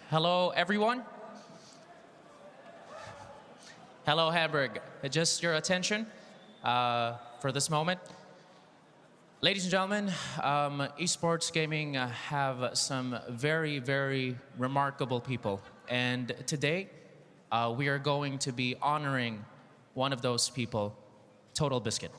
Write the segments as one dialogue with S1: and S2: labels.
S1: Hello, everyone. Hello, Hamburg. Just your attention for this moment. Ladies and gentlemen, esports gaming have some very, very remarkable people. And today, we are going to be honoring one of those people, Total Biscuit.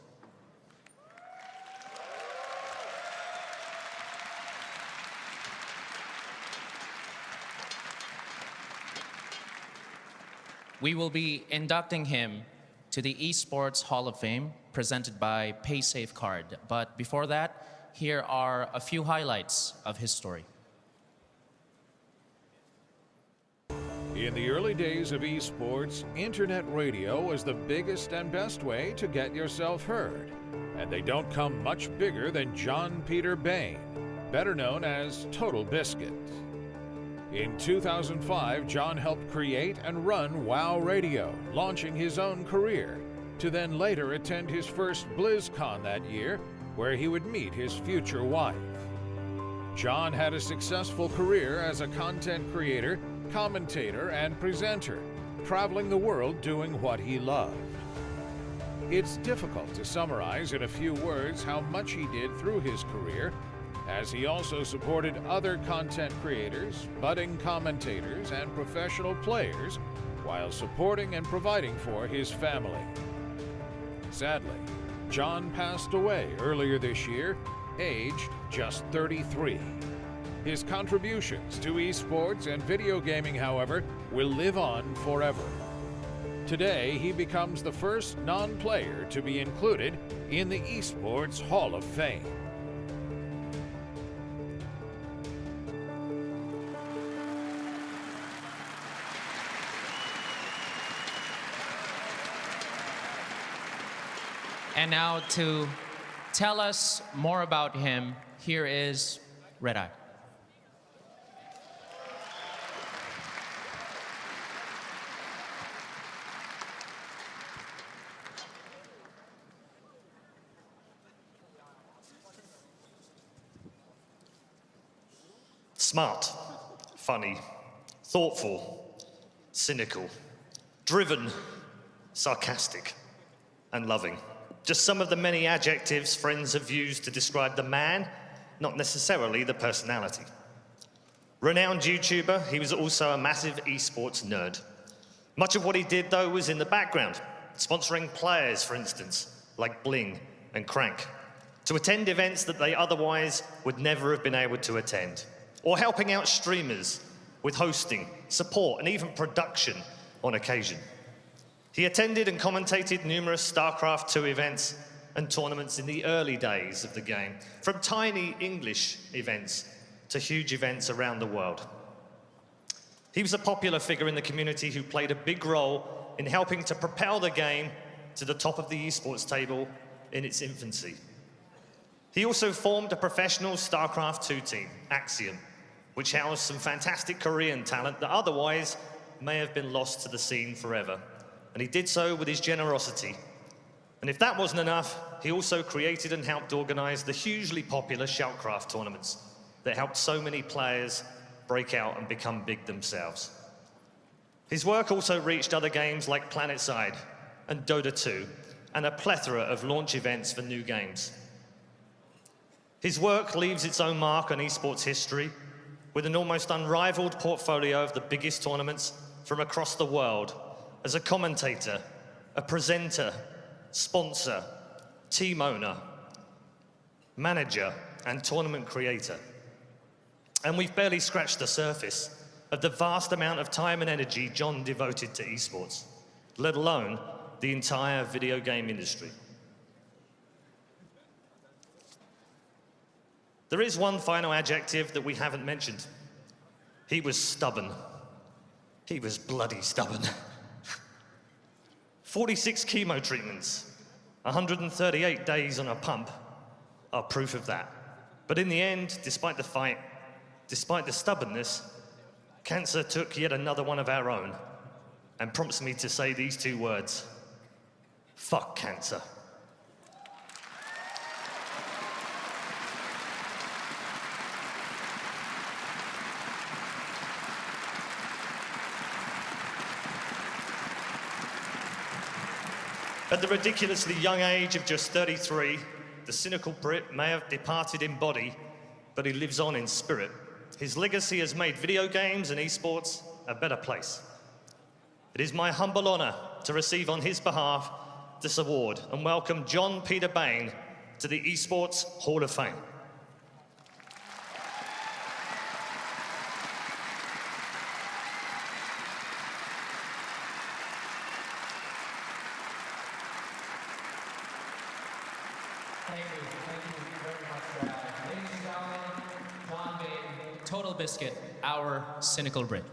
S1: We will be inducting him to the Esports Hall of Fame presented by PaySafeCard. But before that, here are a few highlights of his story.
S2: In the early days of esports, internet radio was the biggest and best way to get yourself heard. And they don't come much bigger than John Peter Bain, better known as Total Biscuit. In 2005, John helped create and run WoW Radio, launching his own career, to then later attend his first BlizzCon that year, where he would meet his future wife. John had a successful career as a content creator, commentator, and presenter, traveling the world doing what he loved. It's difficult to summarize in a few words how much he did through his career, as he also supported other content creators, budding commentators, and professional players, while supporting and providing for his family. Sadly, John passed away earlier this year, aged just 33. His contributions to esports and video gaming, however, will live on forever. Today, he becomes the first non-player to be included in the Esports Hall of Fame.
S1: And now to tell us more about him, here is Red Eye.
S3: Smart, funny, thoughtful, cynical, driven, sarcastic, and loving. Just some of the many adjectives friends have used to describe the man, not necessarily the personality. Renowned YouTuber, he was also a massive esports nerd. Much of what he did, though, was in the background, sponsoring players, for instance, like Bling and Crank, to attend events that they otherwise would never have been able to attend, or helping out streamers with hosting, support, and even production on occasion. He attended and commentated numerous StarCraft II events and tournaments in the early days of the game, from tiny English events to huge events around the world. He was a popular figure in the community who played a big role in helping to propel the game to the top of the esports table in its infancy. He also formed a professional StarCraft II team, Axiom, which housed some fantastic Korean talent that otherwise may have been lost to the scene forever. And he did so with his generosity. And if that wasn't enough, he also created and helped organize the hugely popular Shoutcraft tournaments that helped so many players break out and become big themselves. His work also reached other games like PlanetSide and Dota 2, and a plethora of launch events for new games. His work leaves its own mark on esports history, with an almost unrivaled portfolio of the biggest tournaments from across the world, as a commentator, a presenter, sponsor, team owner, manager, and tournament creator. And we've barely scratched the surface of the vast amount of time and energy John devoted to esports, let alone the entire video game industry. There is one final adjective that we haven't mentioned. He was stubborn. He was bloody stubborn. 46 chemo treatments, 138 days on a pump are proof of that. But in the end, despite the fight, despite the stubbornness, cancer took yet another one of our own and prompts me to say these two words: fuck cancer. At the ridiculously young age of just 33, the cynical Brit may have departed in body, but he lives on in spirit. His legacy has made video games and esports a better place. It is my humble honor to receive on his behalf this award and welcome John Peter Bain to the Esports Hall of Fame.
S1: Thank you very much for that. Ladies and gentlemen, John Bain, Total Biscuit, our cynical Brit.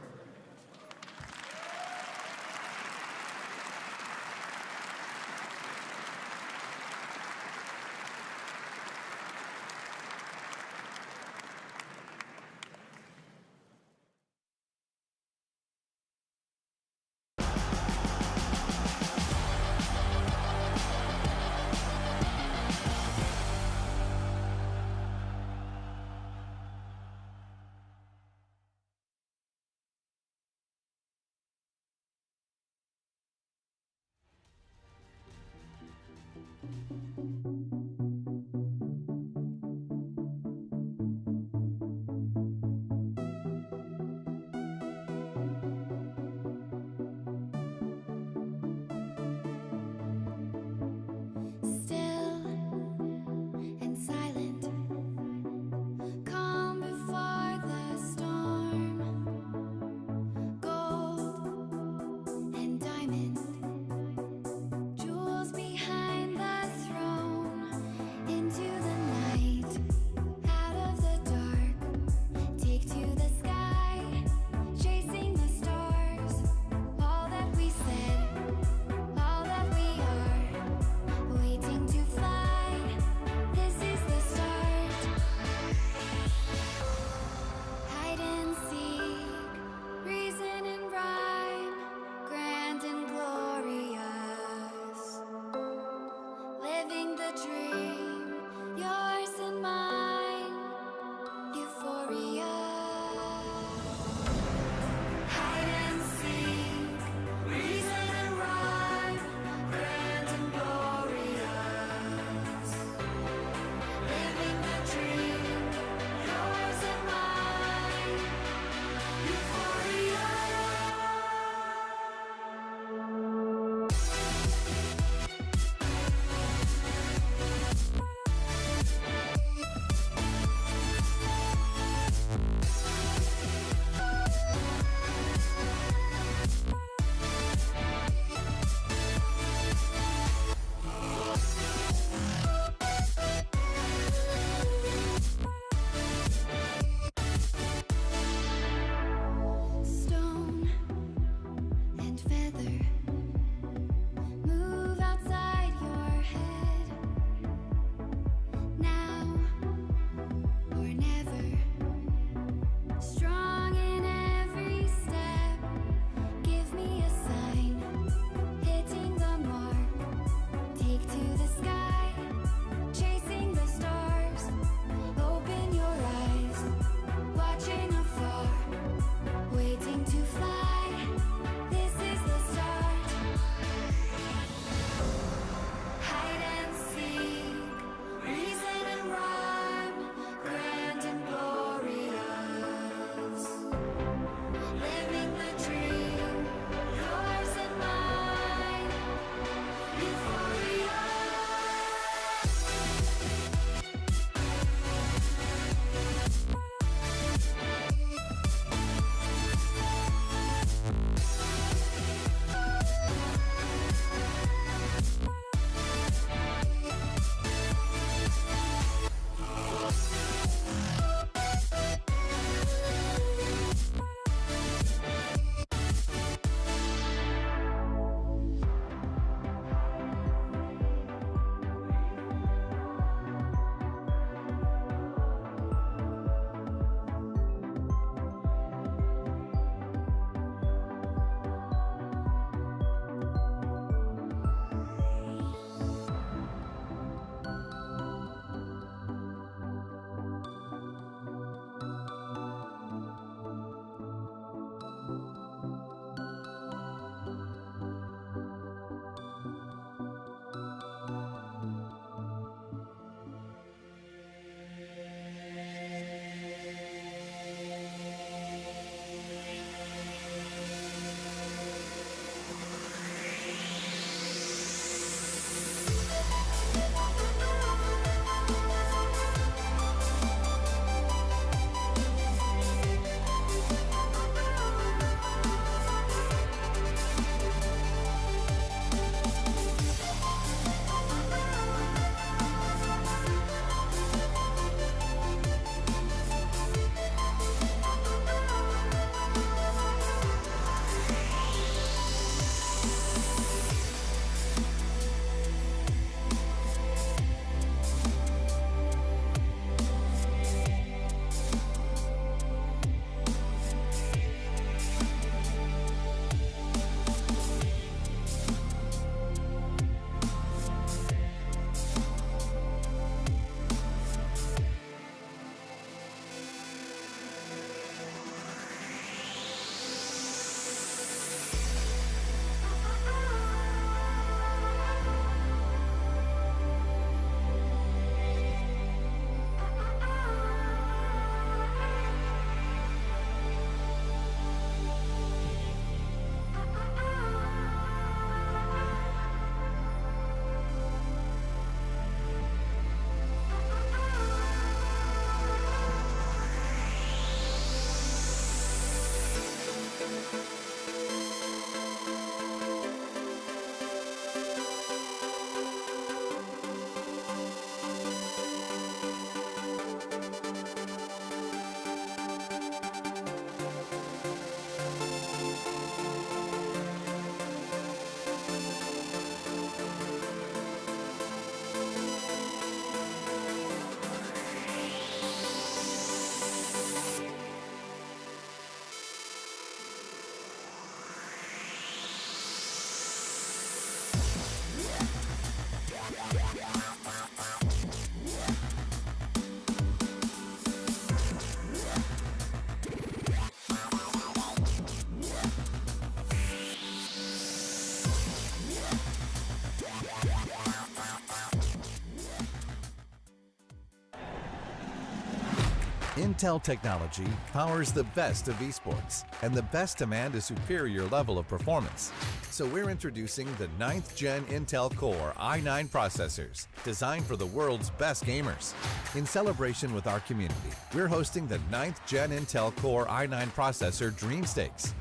S4: Intel technology powers the best of esports, and the best demand a superior level of performance. So we're introducing the 9th Gen Intel Core i9 processors, designed for the world's best gamers. In celebration with our community, we're hosting the 9th Gen Intel Core i9 processor Dream Stakes.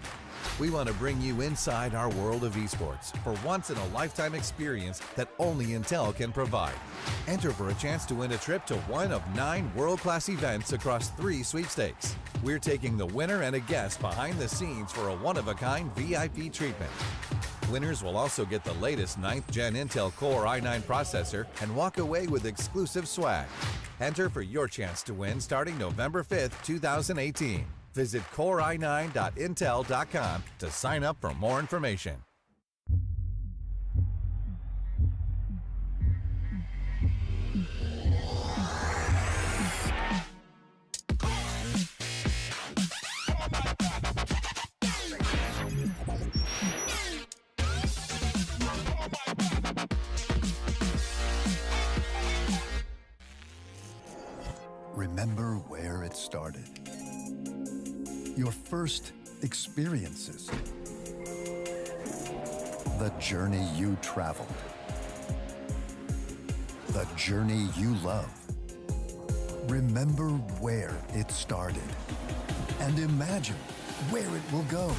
S4: We want to bring you inside our world of esports for once-in-a-lifetime experience that only Intel can provide. Enter for a chance to win a trip to one of 9 world-class events across 3 sweepstakes. We're taking the winner and a guest behind the scenes for a one-of-a-kind VIP treatment. Winners will also get the latest 9th Gen Intel Core i9 processor and walk away with exclusive swag. Enter for your chance to win starting November 5th, 2018. Visit corei9.intel.com to sign up for more information.
S5: Remember where it started. Your first experiences. The journey you traveled. The journey you love. Remember where it started. And imagine where it will go.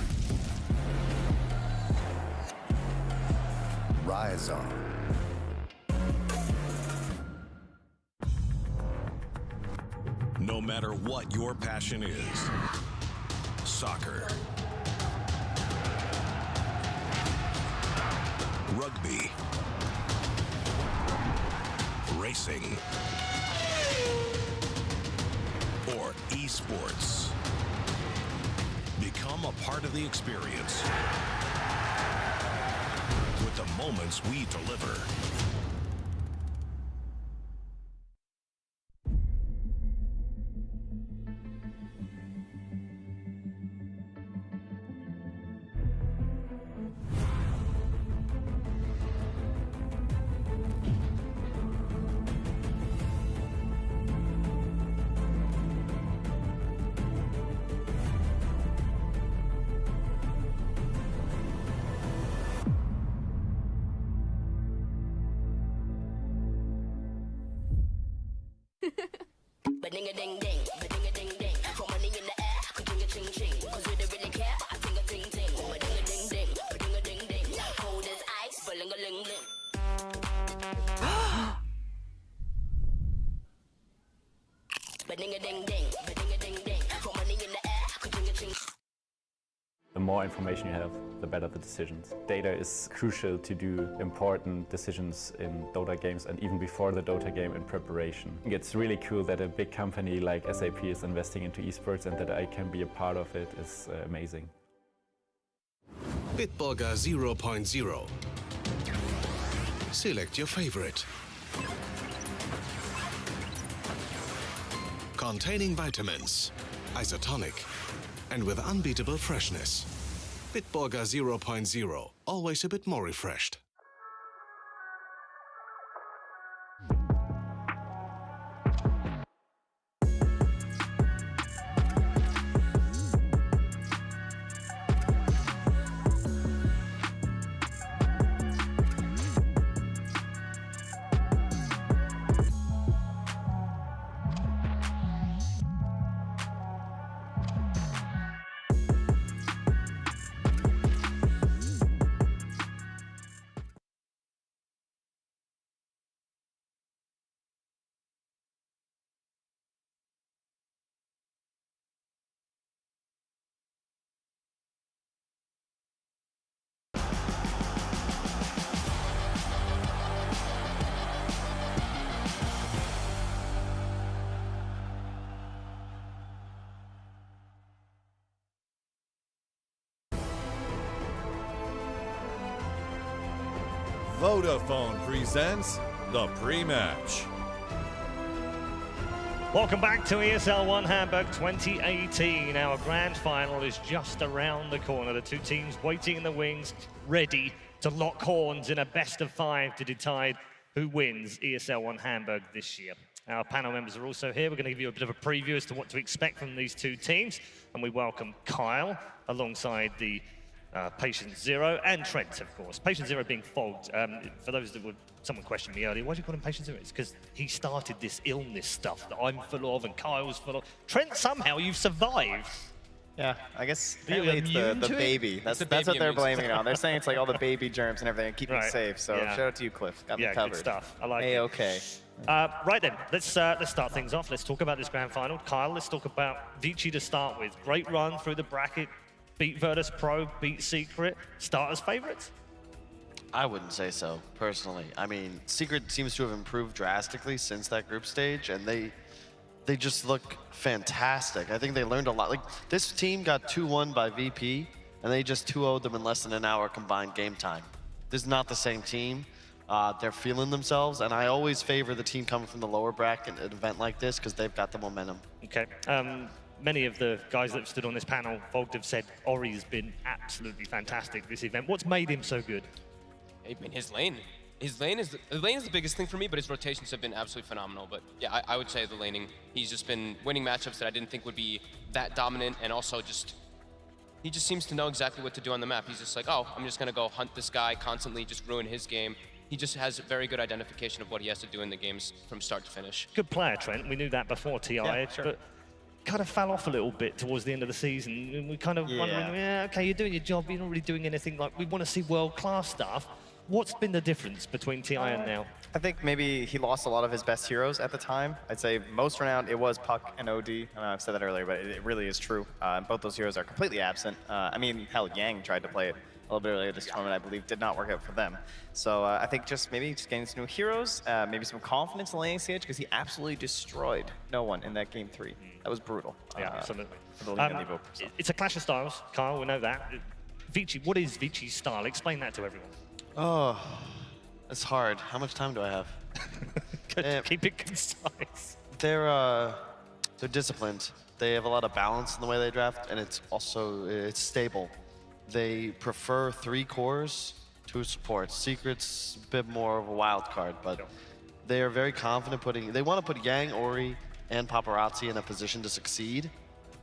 S5: Rise on.
S6: No matter what your passion is, soccer, rugby, racing, or esports, become a part of the experience with the moments we deliver.
S7: Ba-ding-a-ding-ding, ba-ding-a-ding-ding. Throw money in the air, ka-ching-a-ching-ching. 'Cause we don't really care, I ting-a-ting-ting. Ba-ding-a-ding-ding, ba-ding-a-ding-ding. Cold as ice, ba-ling-a-ling-ling. Ba-ding-a-ding-ding, ba-ding-a-ding-ding. Throw money in the air, ka-ching-a-ching.
S8: The more information you have, the better the decisions. Data is crucial to do important decisions in Dota games and even before the Dota game in preparation. It's really cool that a big company like SAP is investing into esports and that I can be a part of it is amazing.
S6: Bitburger 0.0. Select your favorite. Containing vitamins, isotonic, and with unbeatable freshness. Bitburger 0.0, always a bit more refreshed.
S4: Vodafone presents the pre-match.
S3: Welcome back to ESL One Hamburg 2018. Our grand final is just around the corner. The two teams waiting in the wings, ready to lock horns in a best of 5 to decide who wins ESL One Hamburg this year. Our panel members are also here. We're going to give you a bit of a preview as to what to expect from these two teams. And we welcome Kyle alongside the Patient Zero and Trent, of course. Patient Zero being fogged. For those that would, someone questioned me earlier, why do you call him Patient Zero? It's because he started this illness stuff that I'm full of and Kyle's full of. Trent, somehow you've survived.
S9: Yeah, I guess apparently it's the baby. That's what they're blaming it on. They're saying it's like all the baby germs and everything, keep me safe. So shout out to you, Cliff. Got me covered.
S3: Good stuff. I like it.
S9: A-okay.
S3: Right then, let's start things off. Let's talk about this grand final. Kyle, let's talk about Vici to start with. Great run through the bracket. Beat Virtus Pro, beat Secret. Starters favorites?
S10: I wouldn't say so, personally. I mean, Secret seems to have improved drastically since that group stage, and they just look fantastic. I think they learned a lot. Like, this team got 2-1 by VP, and they just 2-0'd them in less than an hour combined game time. This is not the same team. They're feeling themselves, and I always favor the team coming from the lower bracket at an event like this because they've got the momentum.
S3: Okay. Many of the guys that have stood on this panel, Vogt, have said Ori's been absolutely fantastic this event. What's made him so good?
S11: I mean, his lane is the biggest thing for me, but his rotations have been absolutely phenomenal. But yeah, I would say the laning. He's just been winning matchups that I didn't think would be that dominant, and also he just seems to know exactly what to do on the map. He's just like, oh, I'm just gonna go hunt this guy constantly, just ruin his game. He just has very good identification of what he has to do in the games from start to finish.
S3: Good player, Trent. We knew that before TI,
S9: yeah, sure.
S3: But kind of fell off a little bit towards the end of the season. And we kind of wondering, okay, you're doing your job, you're not really doing anything. Like, we want to see world-class stuff. What's been the difference between TI and now?
S9: I think maybe he lost a lot of his best heroes at the time. I'd say most renowned, it was Puck and OD. I know I've said that earlier, but it really is true. Both those heroes are completely absent. I mean, hell, Yang tried to play it a little bit earlier this tournament, I believe, did not work out for them. So I think just maybe just getting some new heroes, maybe some confidence in the laning stage, because he absolutely destroyed no one in that game 3. That was brutal.
S3: Yeah, absolutely.
S9: For the league and Evo, so.
S3: It's a clash of styles, Kyle, we know that. Vici, what is Vici's style? Explain that to everyone.
S10: Oh, it's hard. How much time do I have?
S3: Keep it concise.
S10: They're disciplined. They have a lot of balance in the way they draft, and it's stable. They prefer 3 cores, 2 supports. Secret's a bit more of a wild card, but they are very confident they want to put Yang, Ori, and Paparazzi in a position to succeed,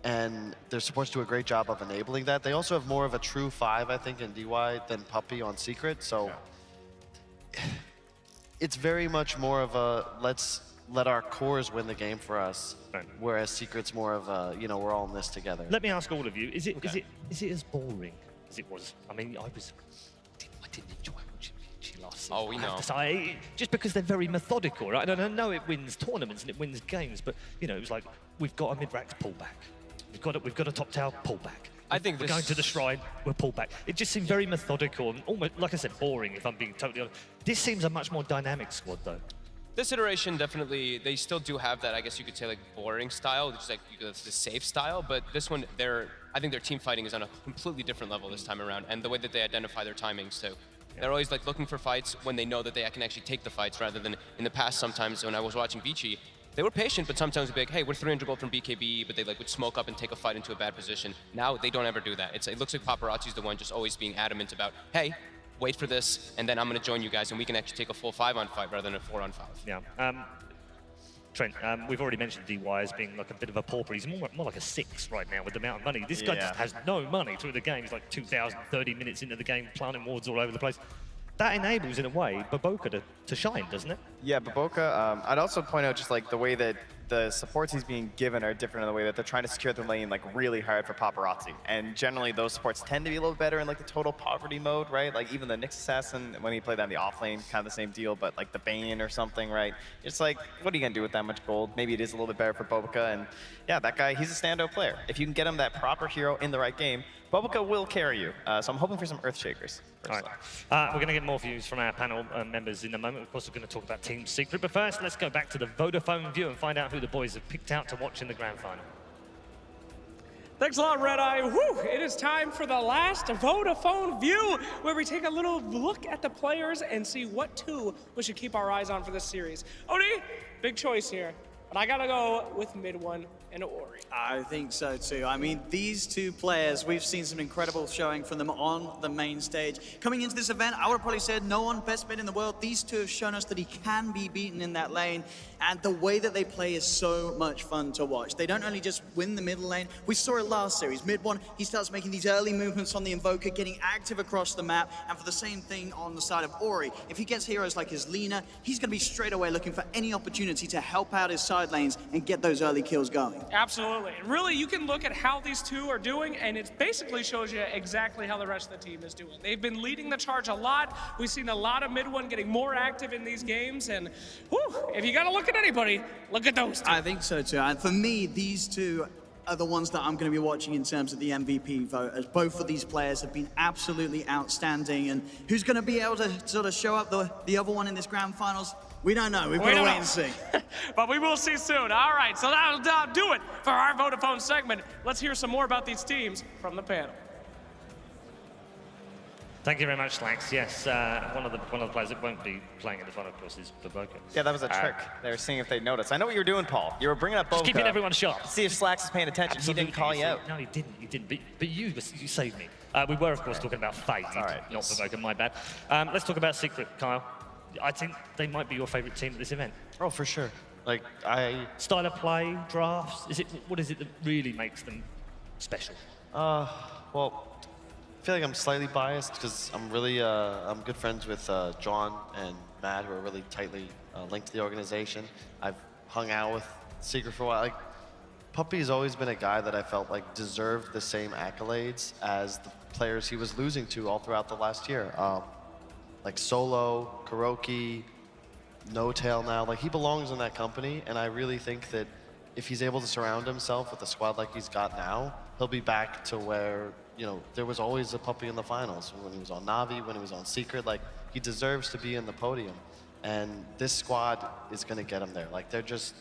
S10: and their supports do a great job of enabling that. They also have more of a true 5, I think, in DY than Puppy on Secret, so it's very much more of a let's let our cores win the game for us, whereas Secret's more of a, you know, we're all in this together.
S3: Let me ask all of you, is it as boring as it was? I mean, I didn't enjoy watching Vici last season.
S11: Oh, we know.
S3: Just because they're very methodical, right? And I know it wins tournaments and it wins games, but you know, it was like, we've got a mid-rank pull back. We've got a top tower pull back.
S11: I think
S3: we're going to the shrine, we're pulled back. It just seemed very methodical and almost, like I said, boring, if I'm being totally honest. This seems a much more dynamic squad, though.
S11: This iteration, definitely, they still do have that, I guess you could say, like, boring style, which is like the safe style, but this one, I think their team fighting is on a completely different level this time around, and the way that they identify their timings, too. They're always like looking for fights when they know that they can actually take the fights, rather than in the past sometimes when I was watching Vici, they were patient, but sometimes they'd be like, hey, we're 300 gold from BKB, but they like would smoke up and take a fight into a bad position. Now they don't ever do that. It looks like Paparazzi's the one just always being adamant about, hey, wait for this, and then I'm going to join you guys, and we can actually take a full 5-on-5 rather than a 4-on-5.
S3: Yeah. Trent, we've already mentioned DY as being like a bit of a pauper. He's more like a 6 right now with the amount of money. This guy just has no money through the game. He's like 2,030 minutes into the game, planting wards all over the place. That enables, in a way, Baboka to shine, doesn't it?
S9: Yeah, Baboka, I'd also point out just like the way that the supports he's being given are different in the way that they're trying to secure the lane like really hard for Paparazzi. And generally those supports tend to be a little better in like the total poverty mode, right? Like even the Nyx Assassin, when he played on the off lane, kind of the same deal, but like the Bane or something, right? It's like, what are you gonna do with that much gold? Maybe it is a little bit better for Baboka, and yeah, that guy, he's a standout player. If you can get him that proper hero in the right game, Baboka will carry you. So I'm hoping for some Earthshakers.
S3: All right. We're going to get more views from our panel members in a moment. Of course, we're going to talk about Team Secret. But first, let's go back to the Vodafone view and find out who the boys have picked out to watch in the grand final.
S12: Thanks a lot, Red Eye. Woo! It is time for the last Vodafone view, where we take a little look at the players and see what 2 we should keep our eyes on for this series. Odie, big choice here. but I gotta go with mid one and Ori.
S13: I think so too. I mean, these two players, we've seen some incredible showing from them on the main stage. Coming into this event, I would have probably said no one best mid in the world. These two have shown us that he can be beaten in that lane, and the way that they play is so much fun to watch. They don't only just win the middle lane, we saw it last series. Mid one, he starts making these early movements on the Invoker, getting active across the map, and for the same thing on the side of Ori. If he gets heroes like his Lina, he's gonna be straight away looking for any opportunity to help out his side lanes and get those early kills going.
S12: Absolutely. And really, you can look at how these two are doing, and it basically shows you exactly how the rest of the team is doing. They've been leading the charge a lot. We've seen a lot of mid one getting more active in these games, and whew, if you gotta look at anybody, look at those two.
S13: I think so too. And for me, these two are the ones that I'm going to be watching in terms of the MVP vote, as both of these players have been absolutely outstanding. And who's going to be able to sort of show up the other one in this grand finals? We don't know. We've got to wait and see.
S12: But we will see soon. All right, so that'll do it for our Vodafone segment. Let's hear some more about these teams from the panel.
S3: Thank you very much, Slax. Yes, one of the players that won't be playing in the final, of course, is Baboka.
S9: Yeah, that was a trick. They were seeing if they'd notice. I know what you were doing, Paul. You were bringing up Boca.
S3: Just keeping everyone sharp.
S9: See if Slax is paying attention.
S3: Absolutely.
S9: He didn't call you out.
S3: No, he didn't. He didn't. But you saved me. We were, of course, talking about Fate.
S9: All right.
S3: Not Baboka, my bad. Let's talk about Secret, Kyle. I think they might be your favorite team at this event.
S10: Oh, for sure. Like,
S3: Style of play, drafts, what is it that really makes them special?
S10: Well, I feel like I'm slightly biased because I'm really, I'm good friends with John and Matt, who are really tightly linked to the organization. I've hung out with Secret for a while. Like, Puppy's always been a guy that I felt like deserved the same accolades as the players he was losing to all throughout the last year. Like Solo, Kuroki, No Tail now, like he belongs in that company, and I really think that if he's able to surround himself with a squad like he's got now, he'll be back to where, you know, there was always a Puppy in the finals. When he was on Na'Vi, when he was on Secret, like he deserves to be in the podium. And this squad is gonna get him there. Like they're just,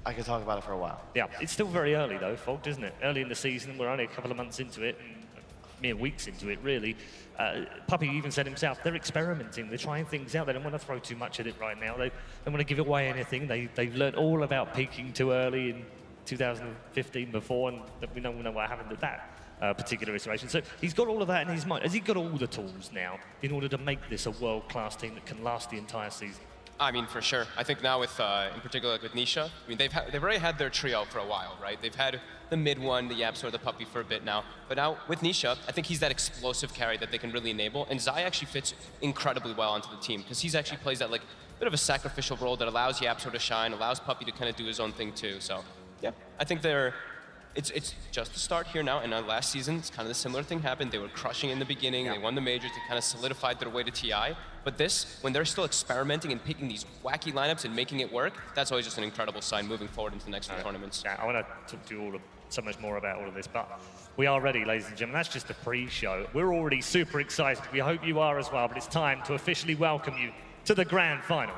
S10: I could talk about it for a while.
S3: Yeah, it's still very early though, Fogged, isn't it? Early in the season, we're only a couple of months into it, and mere weeks into it, really. Puppy even said himself, they're experimenting, they're trying things out, they don't want to throw too much at it right now, they don't want to give away anything, they've learned all about peaking too early in 2015 before, and we don't know what happened at that particular iteration. So he's got all of that in his mind. Has he got all the tools now in order to make this a world-class team that can last the entire season?
S11: I mean, for sure. I think now with, in particular, like with Nisha, I mean, they've already had their trio for a while, right? They've had the mid one, the Yapsor, the Puppy for a bit now. But now with Nisha, I think he's that explosive carry that they can really enable. And Zai actually fits incredibly well onto the team because he's actually plays that like bit of a sacrificial role that allows Yapsor to shine, allows Puppy to kind of do his own thing too. So yeah, I think it's just the start here now, and last season, it's kind of the similar thing happened. They were crushing in the beginning, they won the majors, they kind of solidified their way to TI. But this, when they're still experimenting and picking these wacky lineups and making it work, that's always just an incredible sign moving forward into the next few tournaments.
S3: Yeah, I want to talk to you all so much more about all of this, but we are ready, ladies and gentlemen. That's just the pre-show. We're already super excited. We hope you are as well, but it's time to officially welcome you to the grand final.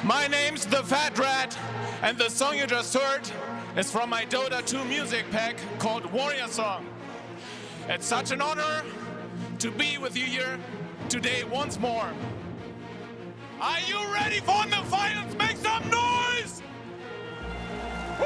S14: My name's The Fat Rat, and the song you just heard is from my Dota 2 music pack called Warrior Song. It's such an honor to be with you here today once more. Are you ready for the finals? Make some noise! Woo!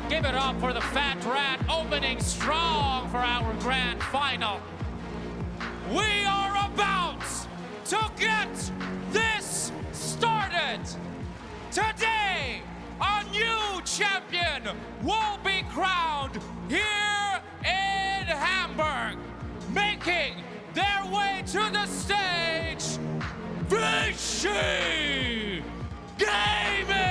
S1: Give it up for the Fat Rat, opening strong for our grand final. We are about to get this started. Today, a new champion will be crowned here in Hamburg, making their way to the stage, Vici Gaming!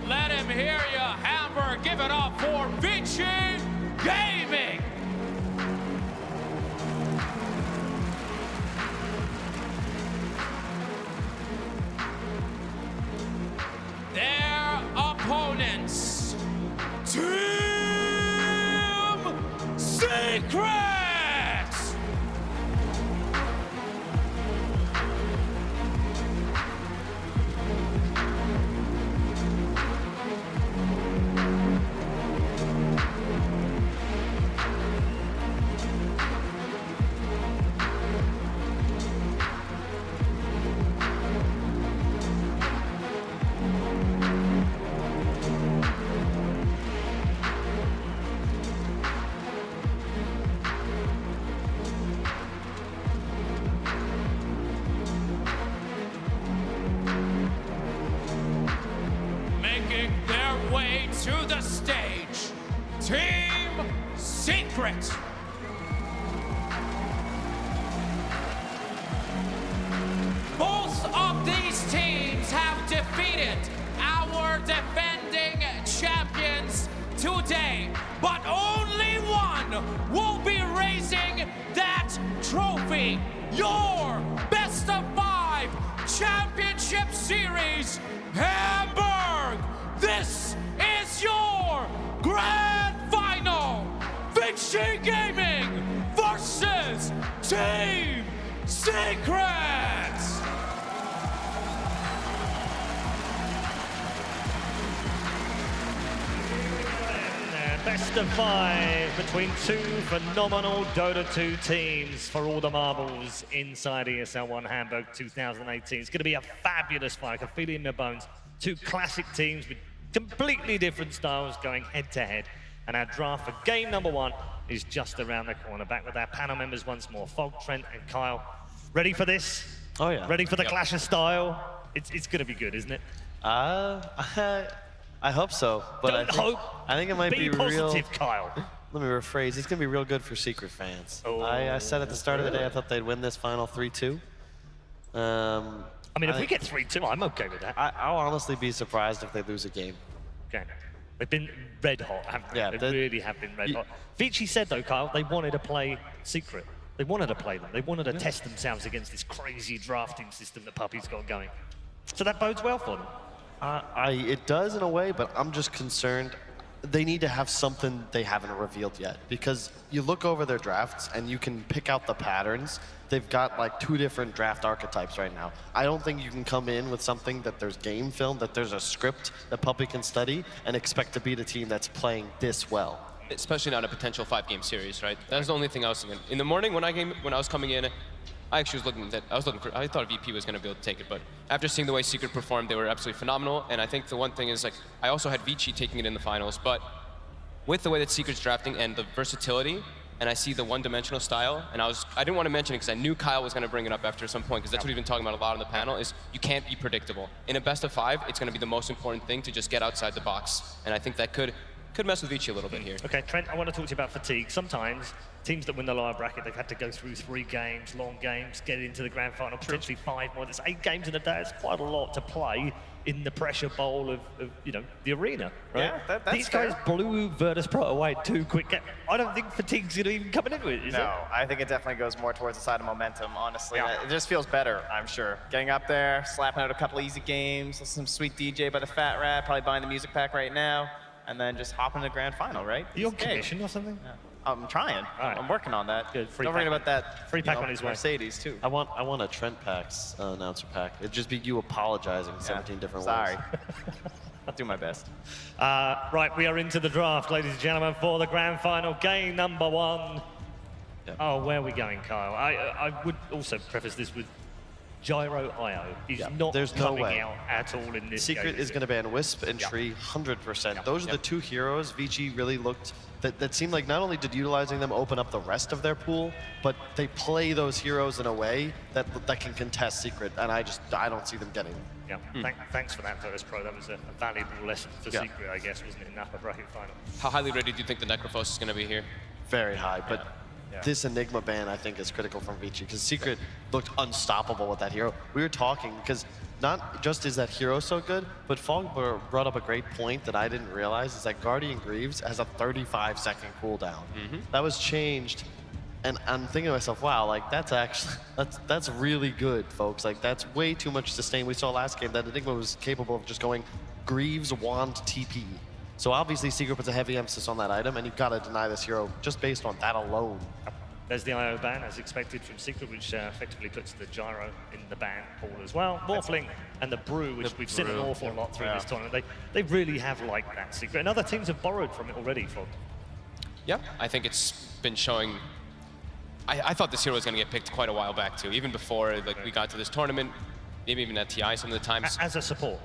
S1: Let him hear you, Hamburg. Give it up for Vici Gaming. Their opponents, Team Secret. To the stage, Team Secret. Both
S15: today, but only one will be raising that trophy. Your best of 5 championship series, Hamburg. This is your grand final. Vici Gaming versus Team Secrets.
S3: Best of 5 between 2 phenomenal Dota 2 teams for all the marbles inside ESL One Hamburg 2018. It's going to be a fabulous fight. I can feel it in my bones. 2 classic teams with completely different styles going head to head. And our draft for game number 1 is just around the corner. Back with our panel members once more, Fog, Trent, and Kyle. Ready for this?
S10: Oh yeah.
S3: Ready for the clash of style? It's going to be good, isn't it?
S10: I hope so, but I think it might be
S3: positive,
S10: real.
S3: Kyle.
S10: Let me rephrase. It's gonna be real good for Secret fans.
S3: Oh,
S10: I said at the start of the day I thought they'd win this final 3-2.
S3: I mean, if we get 3-2, I'm okay with that.
S10: I'll honestly be surprised if they lose a game.
S3: Okay. They've been red hot, haven't they?
S10: Yeah,
S3: they really have been red hot. Vici said though, Kyle, they wanted to play Secret. They wanted to play them. They wanted to test themselves against this crazy drafting system that Puppy's got going. So that bodes well for them.
S10: It does in a way, but I'm just concerned. They need to have something they haven't revealed yet, because you look over their drafts and you can pick out the patterns. They've got like 2 different draft archetypes right now. I don't think you can come in with something that there's game film, that there's a script that Puppy can study and expect to beat a team that's playing this well.
S11: Especially not a potential 5-game series, right? That's the only thing I was thinking. In the morning when I was coming in, I actually was looking I thought VP was going to be able to take it, but after seeing the way Secret performed, they were absolutely phenomenal. And I think the one thing is, like, I also had Vici taking it in the finals, but with the way that Secret's drafting and the versatility, and I see the one-dimensional style, and I didn't want to mention it because I knew Kyle was going to bring it up after some point, because that's what we've been talking about a lot on the panel, is you can't be predictable. In a best of 5, it's going to be the most important thing to just get outside the box, and I think that could mess with Vici a little bit here.
S3: Okay, Trent, I want to talk to you about fatigue. Sometimes teams that win the lower bracket, they've had to go through 3 games, long games, get into the grand final, potentially 5 more. There's 8 games in a day. It's quite a lot to play in the pressure bowl of you know, the arena, right?
S9: Yeah, that's
S3: These guys blew Virtus Pro away 2 quick games. I don't think fatigue's going to even come into it, is it?
S9: No, I think it definitely goes more towards the side of momentum, honestly. It just feels better, I'm sure. Getting up there, slapping out a couple easy games, some sweet DJ by the Fat Rat, probably buying the music pack right now, and then just hopping to the grand final, right?
S3: Are you on commission or something?
S9: Yeah. I'm trying.
S3: Right.
S9: I'm working on that.
S3: Good. Free
S9: Don't forget
S3: pack.
S9: about that.
S3: Free pack on his way.
S9: Mercedes too.
S10: I want a Trent Packs announcer pack. It'd just be you apologizing 17 different
S9: Sorry.
S10: ways.
S9: I'll do my best.
S3: Right, we are into the draft, ladies and gentlemen, for the grand final, game number 1.
S10: Yep.
S3: Oh, where are we going, Kyle? I would also preface this with Gyro IO is not
S10: There's no
S3: coming
S10: way.
S3: out at all in this
S10: Secret
S3: game.
S10: is going to ban Wisp and Tree 100%. Those are the 2 heroes Vici really looked, that seemed like not only did utilizing them open up the rest of their pool, but they play those heroes in a way that can contest Secret, and I don't see them getting them.
S3: Yeah, thanks for that, Virtus Pro. That was a valuable lesson for Secret, I guess, wasn't it, in upper bracket final?
S11: How highly rated do you think the Necrophos is going to be here?
S10: Very high, but this Enigma ban, I think, is critical from Vici, because Secret looked unstoppable with that hero. We were talking, because not just is that hero so good, but Fog brought up a great point that I didn't realize, is that Guardian Greaves has a 35-second cooldown. That was changed, and I'm thinking to myself, wow, like, that's really good, folks. Like, that's way too much sustain. We saw last game that Enigma was capable of just going Greaves, Wand, TP. So obviously Secret puts a heavy emphasis on that item, and you've got to deny this hero just based on that alone.
S3: There's the IO ban, as expected from Secret, which effectively puts the Gyro in the ban pool as well. Morphling and the Brew, which we've seen an awful lot through this tournament, they really have liked that Secret. And other teams have borrowed from it already, Fog.
S11: Yeah, I think it's been showing. I thought this hero was going to get picked quite a while back, too, even before we got to this tournament, maybe even at TI some of the times.
S3: As a support?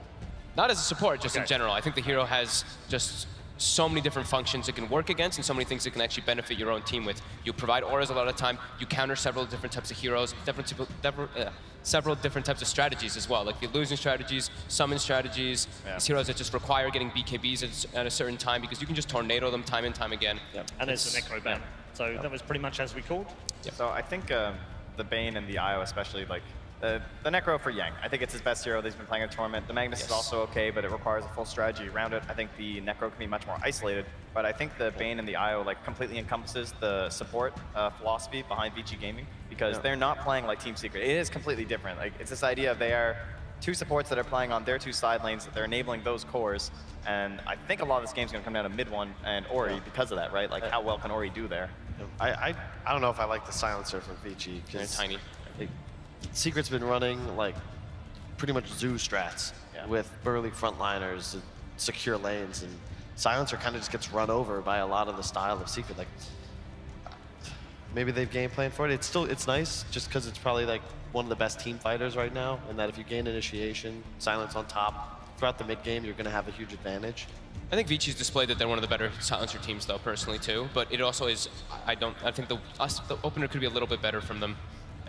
S11: Not as a support, just in general. I think the hero has just so many different functions it can work against and so many things it can actually benefit your own team with. You provide auras a lot of time, you counter several different types of heroes, several different types of strategies as well, like the illusion strategies, summon strategies, these heroes that just require getting BKBs at a certain time because you can just tornado them time and time again.
S3: And there's the Necro ban. So that was pretty much as we called?
S9: So I think the Bane and the IO especially, like, The Necro for Yang. I think it's his best hero that he's been playing in a tournament. The Magnus is also okay, but it requires a full strategy around it. I think the Necro can be much more isolated, but I think the Bane and the IO like completely encompasses the support philosophy behind Vici Gaming, because they're not playing like Team Secret. It is completely different. Like, it's this idea of they are two supports that are playing on their two side lanes, that they're enabling those cores, and I think a lot of this game's gonna come down to mid one and Ori because of that, right? Like, how well can Ori do there?
S10: I don't know if I like the silencer from Vici.
S11: They're tiny.
S10: Secret's been running like pretty much zoo strats with burly frontliners, and secure lanes, and Silencer kind of just gets run over by a lot of the style of Secret. Like, maybe they've game planned for it. It's nice just because it's probably like one of the best team fighters right now, and that if you gain initiation, Silence on top, throughout the mid game, you're going to have a huge advantage.
S11: I think Vici's displayed that they're one of the better Silencer teams, though, personally, too. But it also is, I think the opener could be a little bit better from them.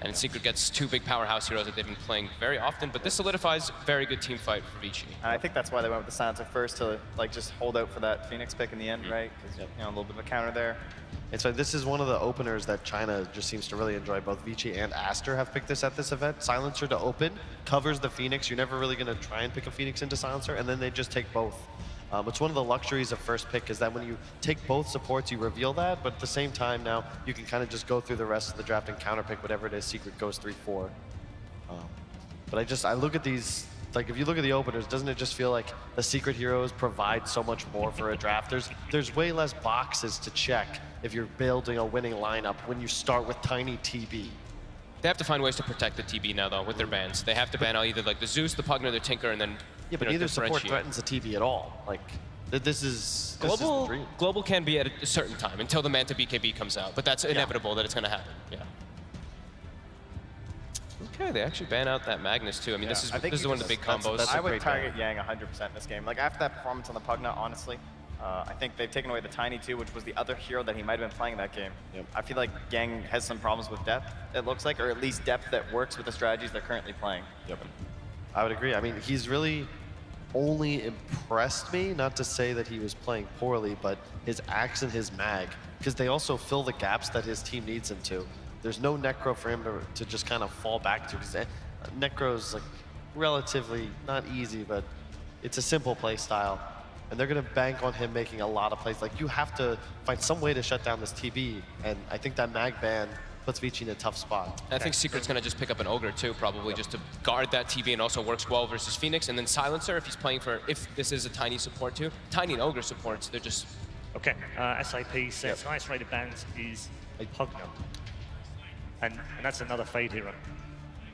S11: And Secret gets two big powerhouse heroes that they've been playing very often, but this solidifies very good team fight for Vici.
S9: And I think that's why they went with the Silencer first, to like just hold out for that Phoenix pick in the end, right? Because you know, a little bit of a counter there.
S10: And so this is one of the openers that China just seems to really enjoy. Both Vici and Aster have picked this at this event. Silencer to open, covers the Phoenix. You're never really going to try and pick a Phoenix into Silencer, and then they just take both. It's one of the luxuries of first pick, is that when you take both supports, you reveal that, but at the same time now, you can kind of just go through the rest of the draft and counter pick whatever it is Secret goes 3-4. But I look at these, like if you look at the openers, doesn't it just feel like the Secret heroes provide so much more for a draft? There's way less boxes to check if you're building a winning lineup when you start with tiny TB.
S11: They have to find ways to protect the TB now, though, with their bans. They have to ban out either like the Zeus, the Pugner, the Tinker, and then
S10: yeah, but neither support threatens the TB at all. Like, this is
S11: global.
S10: The dream.
S11: Global can be at a certain time until the Manta BKB comes out, but that's inevitable that it's going to happen. Yeah. Okay, they actually ban out that Magnus too. I mean, this is one of the big combos.
S9: I would target Yang 100% in this game. Like after that performance on the Pugna, honestly, I think they've taken away the Tiny too, which was the other hero that he might have been playing that game.
S10: Yep.
S9: I feel like Yang has some problems with depth, it looks like, or at least depth that works with the strategies they're currently playing.
S10: Yep. I would agree. I mean, he's really only impressed me, not to say that he was playing poorly, but his Axe and his Mag, because they also fill the gaps that his team needs him to. There's no Necro for him to just kind of fall back to, because Necro's like relatively not easy, but it's a simple play style. And they're going to bank on him making a lot of plays. Like, you have to find some way to shut down this TB, and I think that Mag ban puts Vici in a tough spot.
S11: I think Secret's going to just pick up an Ogre too, probably, just to guard that TB, and also works well versus Phoenix. And then Silencer, if he's playing for, if this is a Tiny support too, Tiny and Ogre supports, they're just...
S16: Okay, SAP says highest rated bans is a Pugna. And that's another Fade hero.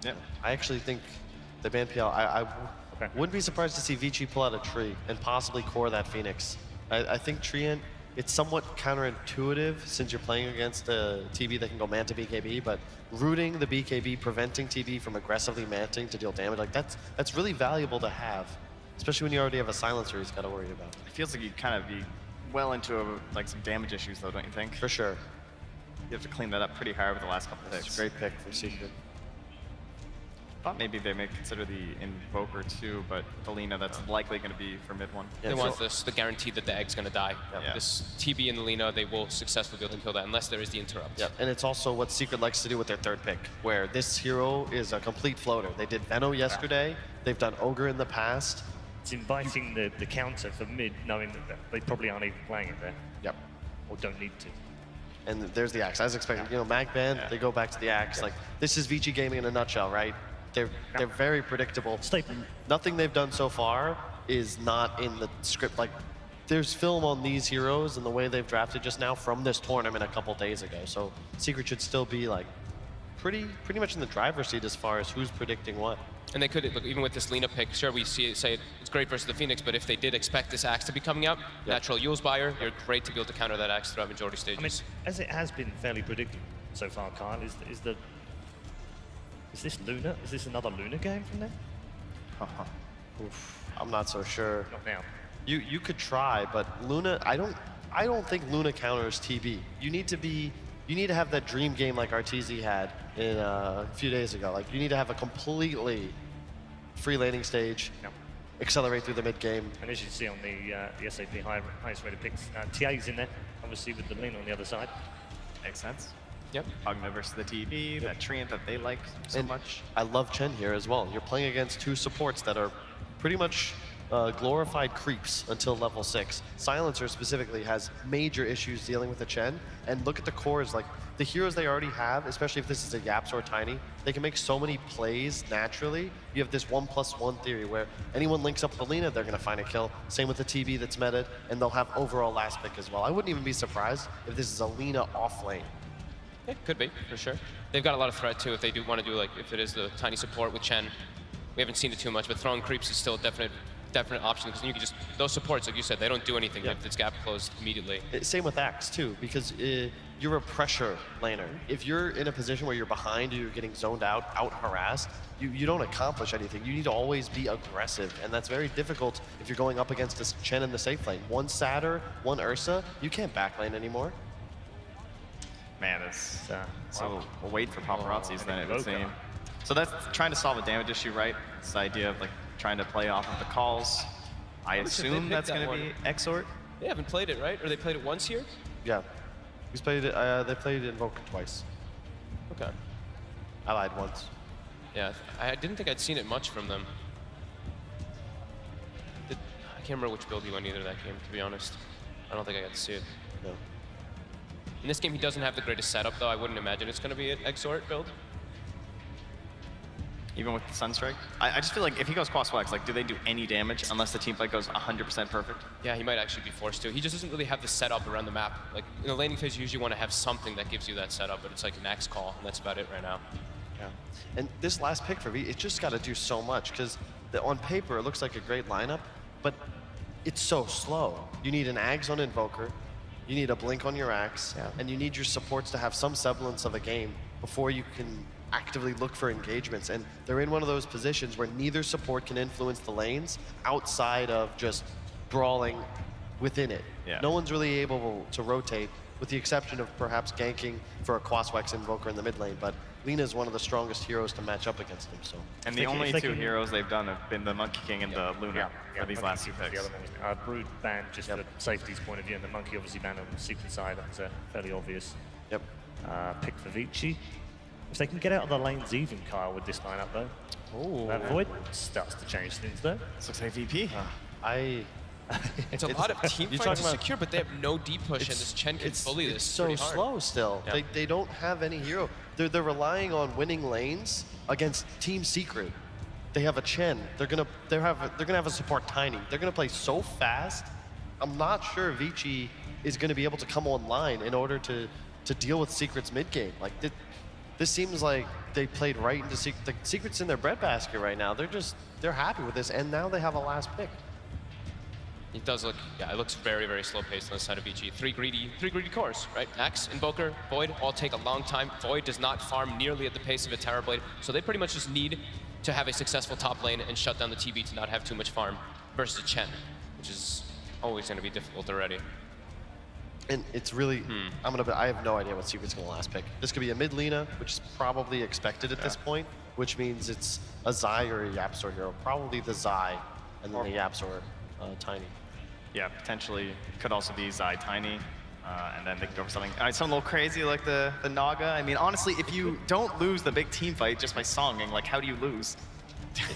S10: Yeah, I actually think the ban PL, I wouldn't be surprised to see Vici pull out a Tree and possibly core that Phoenix. I think Treant, it's somewhat counterintuitive since you're playing against a TB that can go Manta BKB, but rooting the BKB, preventing TB from aggressively manting to deal damage, like that's really valuable to have, especially when you already have a Silencer he's got to worry about.
S9: It feels like you'd kind of be well into like some damage issues though, don't you think?
S10: For sure.
S9: You have to clean that up pretty hard with the last couple of picks.
S10: It's a great pick from Secret.
S9: I thought maybe they may consider the Invoker too, but the Lina, that's likely going to be for mid one.
S11: They want the guarantee that the egg's going to die.
S9: Yeah.
S11: This TB and the Lina, they will successfully be able to kill that unless there is the interrupt.
S10: Yeah, and it's also what Secret likes to do with their third pick, where this hero is a complete floater. They did Venno yesterday. They've done Ogre in the past.
S16: It's inviting the counter for mid, knowing that they probably aren't even playing it there.
S10: Yep.
S16: Or don't need to.
S10: And there's the Axe. As expected, you know, Mag ban, they go back to the Axe. Like, this is Vici Gaming in a nutshell, right? They're very predictable. Nothing they've done so far is not in the script. Like, there's film on these heroes and the way they've drafted just now from this tournament a couple days ago. So Secret should still be like pretty much in the driver's seat as far as who's predicting what.
S11: And they could, look, even with this Lina pick, sure, we say it's great versus the Phoenix, but if they did expect this Axe to be coming out, natural Yule's buyer, you're great to be able to counter that Axe throughout majority stages.
S16: I mean, as it has been fairly predictable so far, Kyle, is this Luna? Is this another Luna game from them?
S10: I'm not so sure.
S16: Not now.
S10: You could try, but Luna, I don't think Luna counters TB. You need to have that dream game like Arteezy had in a few days ago. Like, you need to have a completely free laning stage, accelerate through the mid game.
S16: And as you see on the SAP highest rated picks, TA's in there, obviously with the Lina on the other side.
S9: Makes sense. Yep. Pugna versus the TV, that treant that they like so much.
S10: I love Chen here as well. You're playing against two supports that are pretty much glorified creeps until level 6. Silencer specifically has major issues dealing with the Chen, and look at the cores, like the heroes they already have, especially if this is a Yaps or Tiny, they can make so many plays naturally. You have this 1+1 theory where anyone links up with Alina, they're gonna find a kill. Same with the TB that's meted, and they'll have overall last pick as well. I wouldn't even be surprised if this is Alina off lane.
S11: It could be, for sure. They've got a lot of threat too if they do want to do, like, if it is the Tiny support with Chen. We haven't seen it too much, but throwing creeps is still a definite option, because you can just, those supports, like you said, they don't do anything if it's gap closed immediately.
S10: Same with Axe too, because you're a pressure laner. If you're in a position where you're behind, you're getting zoned out harassed, you don't accomplish anything. You need to always be aggressive, and that's very difficult if you're going up against this Chen in the safe lane. One Satyr, one Ursa, you can't backlane anymore.
S9: Man, it's so we'll wait for paparazzis then, it would seem. So that's trying to solve a damage issue, right? It's the idea of like trying to play off of the calls. I assume that's going to be Exort.
S11: They haven't played it, right? Or they played it once here?
S10: Yeah. He's played it, they played Invoker twice.
S11: Okay.
S10: I lied once.
S11: Yeah, I didn't think I'd seen it much from them. I can't remember which build he went either that game, to be honest. I don't think I got to see it.
S10: No.
S11: In this game, he doesn't have the greatest setup, though. I wouldn't imagine it's going to be an Exort build.
S9: Even with the Sunstrike? I just feel like if he goes crossflex, like, do they do any damage unless the team fight goes 100% perfect?
S11: Yeah, he might actually be forced to. He just doesn't really have the setup around the map. Like, in the laning phase, you usually want to have something that gives you that setup, but it's like an Axe call, and that's about it right now.
S10: Yeah. And this last pick for V, it just got to do so much, because on paper, it looks like a great lineup, but it's so slow. You need an Ags on Invoker, you need a Blink on your Axe, and you need your supports to have some semblance of a game before you can actively look for engagements. And they're in one of those positions where neither support can influence the lanes outside of just brawling within it.
S9: Yeah.
S10: No one's really able to rotate, with the exception of perhaps ganking for a Quaswex Invoker in the mid lane, but Lina is one of the strongest heroes to match up against him. So.
S9: And the only two heroes they've done have been the Monkey King and the Luna for these last two picks.
S16: Brood banned just for safety's point of view, and the Monkey obviously banned on the secret side. That was fairly obvious.
S10: Yep.
S16: Pick for Vici. If they can get out of the lanes even, Kyle, with this lineup though.
S10: Oh.
S16: That Void starts to change things though.
S9: This looks like VP.
S11: It's a lot of team fight to secure, but they have no deep push, and this Chen can bully this
S10: It's so
S11: pretty hard.
S10: slow still.
S11: Yeah.
S10: They don't have any hero. They're relying on winning lanes against Team Secret. They have a Chen. They're gonna have a support Tiny. They're gonna play so fast. I'm not sure Vici is gonna be able to come online in order to deal with Secret's mid game. Like this seems like they played right into Secret. The Secret's in their breadbasket right now. They're happy with this, and now they have a last pick.
S11: It does look, yeah, it looks very, very slow paced on the side of Vici. Three greedy cores, right? Axe, Invoker, Void all take a long time. Void does not farm nearly at the pace of a Terrorblade, so they pretty much just need to have a successful top lane and shut down the TB to not have too much farm versus a Chen, which is always going to be difficult already.
S10: And it's really, I have no idea what Secret's gonna last pick. This could be a mid Lina, which is probably expected at this point, which means it's a Zai or a Yapsor hero. Probably the Zai, and then the Yapsor Tiny.
S9: Yeah, potentially. Could also be Zai Tiny, and then they could go for something a little crazy like the Naga. I mean, honestly, if you don't lose the big team fight just by songing, like, how do you lose?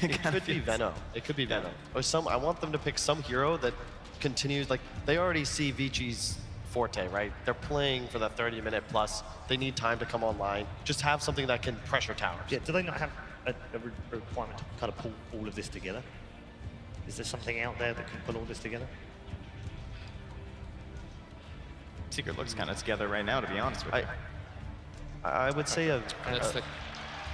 S10: It could be Venom. It could be Venom. Or I want them to pick some hero that continues, like, they already see Vici's forte, right? They're playing for the 30-minute plus. They need time to come online. Just have something that can pressure towers.
S16: Yeah, do they not have a requirement to kind of pull all of this together? Is there something out there that can pull all this together?
S9: Secret looks kind of together right now, to be honest with you.
S10: I would say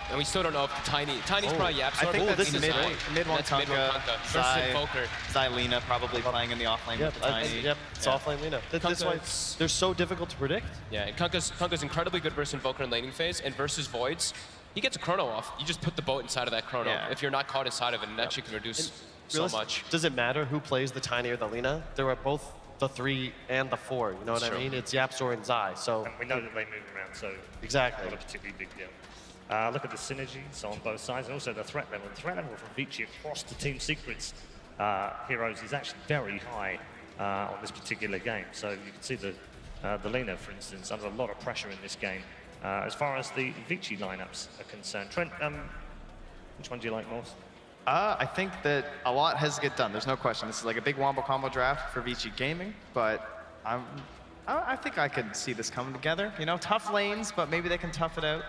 S11: and we still don't know if Tiny's probably Yapsor.
S9: I think that's
S11: mid one Kunkka versus Invoker.
S9: Zai Lina probably playing in the offlane with the Tiny.
S10: It's offlane Lina. That's why they're so difficult to predict.
S11: Yeah, and Kunkka's incredibly good versus Invoker in laning phase, and versus Voids, he gets a chrono off. You just put the boat inside of that chrono if you're not caught inside of it, and that you can reduce so much.
S10: Does it matter who plays the Tiny or the Lina? There are both the 3 and the 4, you know what I mean? It's Yapsor and Zai, so...
S16: And we know that they move around, so...
S10: Exactly.
S16: Not a particularly big deal. Look at the synergies on both sides, and also the threat level. The threat level from Vici across the Team Secrets heroes is actually very high on this particular game. So you can see the Lina, for instance, under a lot of pressure in this game. as far as the Vici lineups are concerned. Trent, which one do you like most?
S9: I think that a lot has to get done. There's no question. This is like a big wombo combo draft for Vici Gaming, but I think I could see this coming together. You know, tough lanes, but maybe they can tough it out.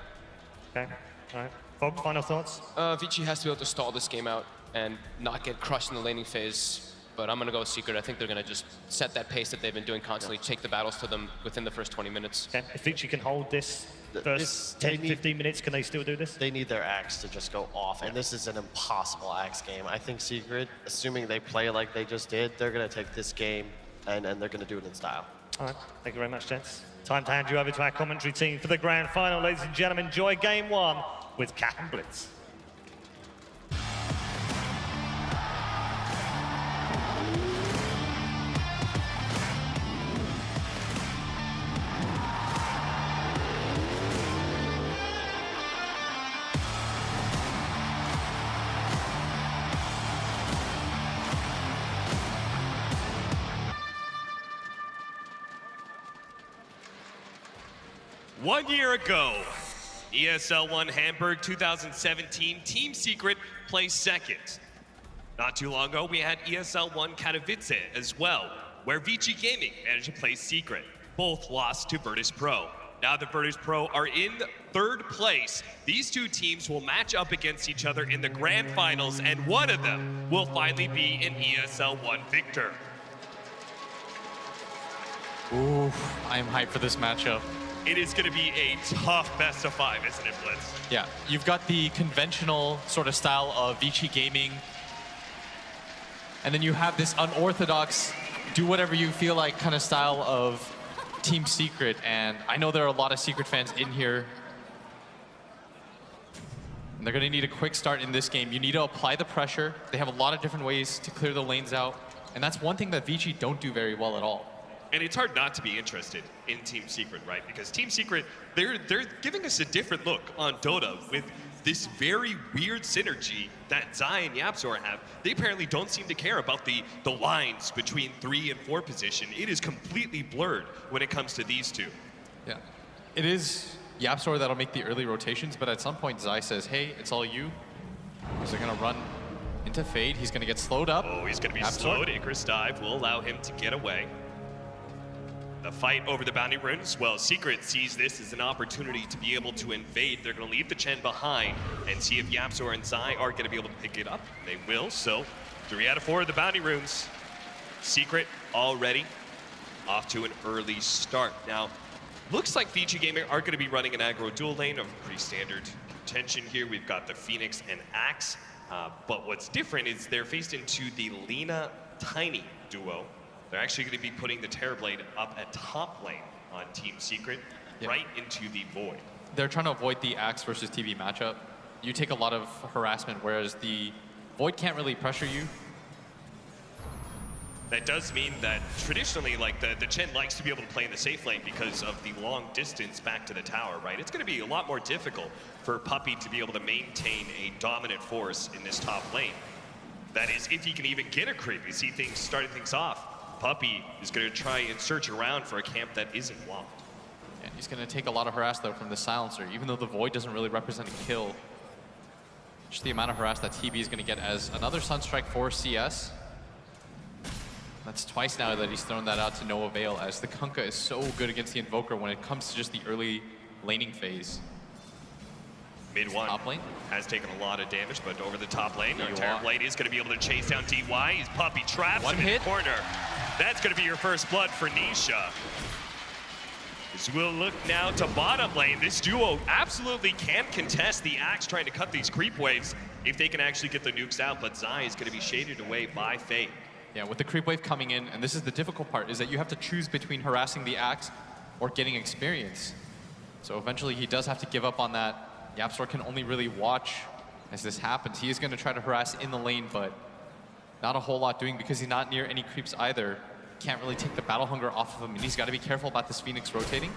S16: Okay, all right. Fog, final thoughts?
S11: Vici has to be able to stall this game out and not get crushed in the laning phase. But I'm going to go with Secret. I think they're going to just set that pace that they've been doing constantly, take the battles to them within the first 20 minutes.
S16: Okay. If Vici can hold this first 10, 15 minutes, can they still do this?
S10: They need their axe to just go off, and this is an impossible axe game. I think Secret, assuming they play like they just did, they're going to take this game, and they're going to do it in style.
S16: All right, thank you very much, gents. Time to hand you over to our commentary team for the grand final. Ladies and gentlemen, enjoy game one with Cat and Blitz.
S17: One year ago, ESL One Hamburg 2017 Team Secret placed second. Not too long ago, we had ESL One Katowice as well, where Vici Gaming managed to place secret. Both lost to Virtus Pro. Now the Virtus Pro are in third place. These two teams will match up against each other in the grand finals, and one of them will finally be an ESL One victor.
S18: Ooh, I am hyped for this matchup.
S17: It is going to be a tough best of 5, isn't it, Blitz?
S18: Yeah, you've got the conventional sort of style of Vici Gaming, and then you have this unorthodox, do whatever you feel like kind of style of Team Secret. And I know there are a lot of Secret fans in here, and they're going to need a quick start in this game. You need to apply the pressure. They have a lot of different ways to clear the lanes out, and that's one thing that Vici don't do very well at all.
S17: And it's hard not to be interested in Team Secret, right? Because Team Secret, they're giving us a different look on Dota with this very weird synergy that Zai and Yapzor have. They apparently don't seem to care about the lines between 3 and 4 position. It is completely blurred when it comes to these two.
S18: Yeah, it is Yapzor that'll make the early rotations, but at some point Zai says, hey, it's all you. So they're gonna run into Fade. He's gonna get slowed up.
S17: Oh, he's gonna be
S18: Yapzor.
S17: slowed. Icarus dive will allow him to get away. The fight over the bounty runes, well, Secret sees this as an opportunity to be able to invade. They're going to leave the Chen behind and see if Yapzor and Zai are going to be able to pick it up. They will, so 3 out of 4 of the bounty runes. Secret already off to an early start. Now, looks like Vici Gaming are going to be running an aggro dual lane of pretty standard contention here. We've got the Phoenix and Axe, but what's different is they're faced into the Lina Tiny duo. They're actually going to be putting the Terrorblade up at top lane on Team Secret, right into the Void.
S18: They're trying to avoid the Axe versus TV matchup. You take a lot of harassment, whereas the Void can't really pressure you.
S17: That does mean that traditionally, like the Chen likes to be able to play in the safe lane because of the long distance back to the tower, right? It's going to be a lot more difficult for Puppey to be able to maintain a dominant force in this top lane. That is, if he can even get a creep. You see things starting things off. Puppey is going to try and search around for a camp that isn't locked.
S18: And he's going to take a lot of harass, though, from the Silencer, even though the Void doesn't really represent a kill. Just the amount of harass that TB is going to get as another Sunstrike for CS. That's twice now that he's thrown that out to no avail, as the Kunkka is so good against the Invoker when it comes to just the early laning phase.
S17: Mid one has taken a lot of damage, but over the top lane, our Terrorblade is going to be able to chase down DY. His Puppey traps him in the corner. That's going to be your first blood for Nisha. As we'll look now to bottom lane. This duo absolutely can contest the Axe trying to cut these creep waves if they can actually get the nukes out, but Zai is going to be shaded away by Fate.
S18: Yeah, with the creep wave coming in, and this is the difficult part, is that you have to choose between harassing the Axe or getting experience. So eventually he does have to give up on that. Yapzor can only really watch as this happens. He is going to try to harass in the lane, but not a whole lot doing because he's not near any creeps either. Can't really take the battle hunger off of him, and he's got to be careful about this Phoenix rotating.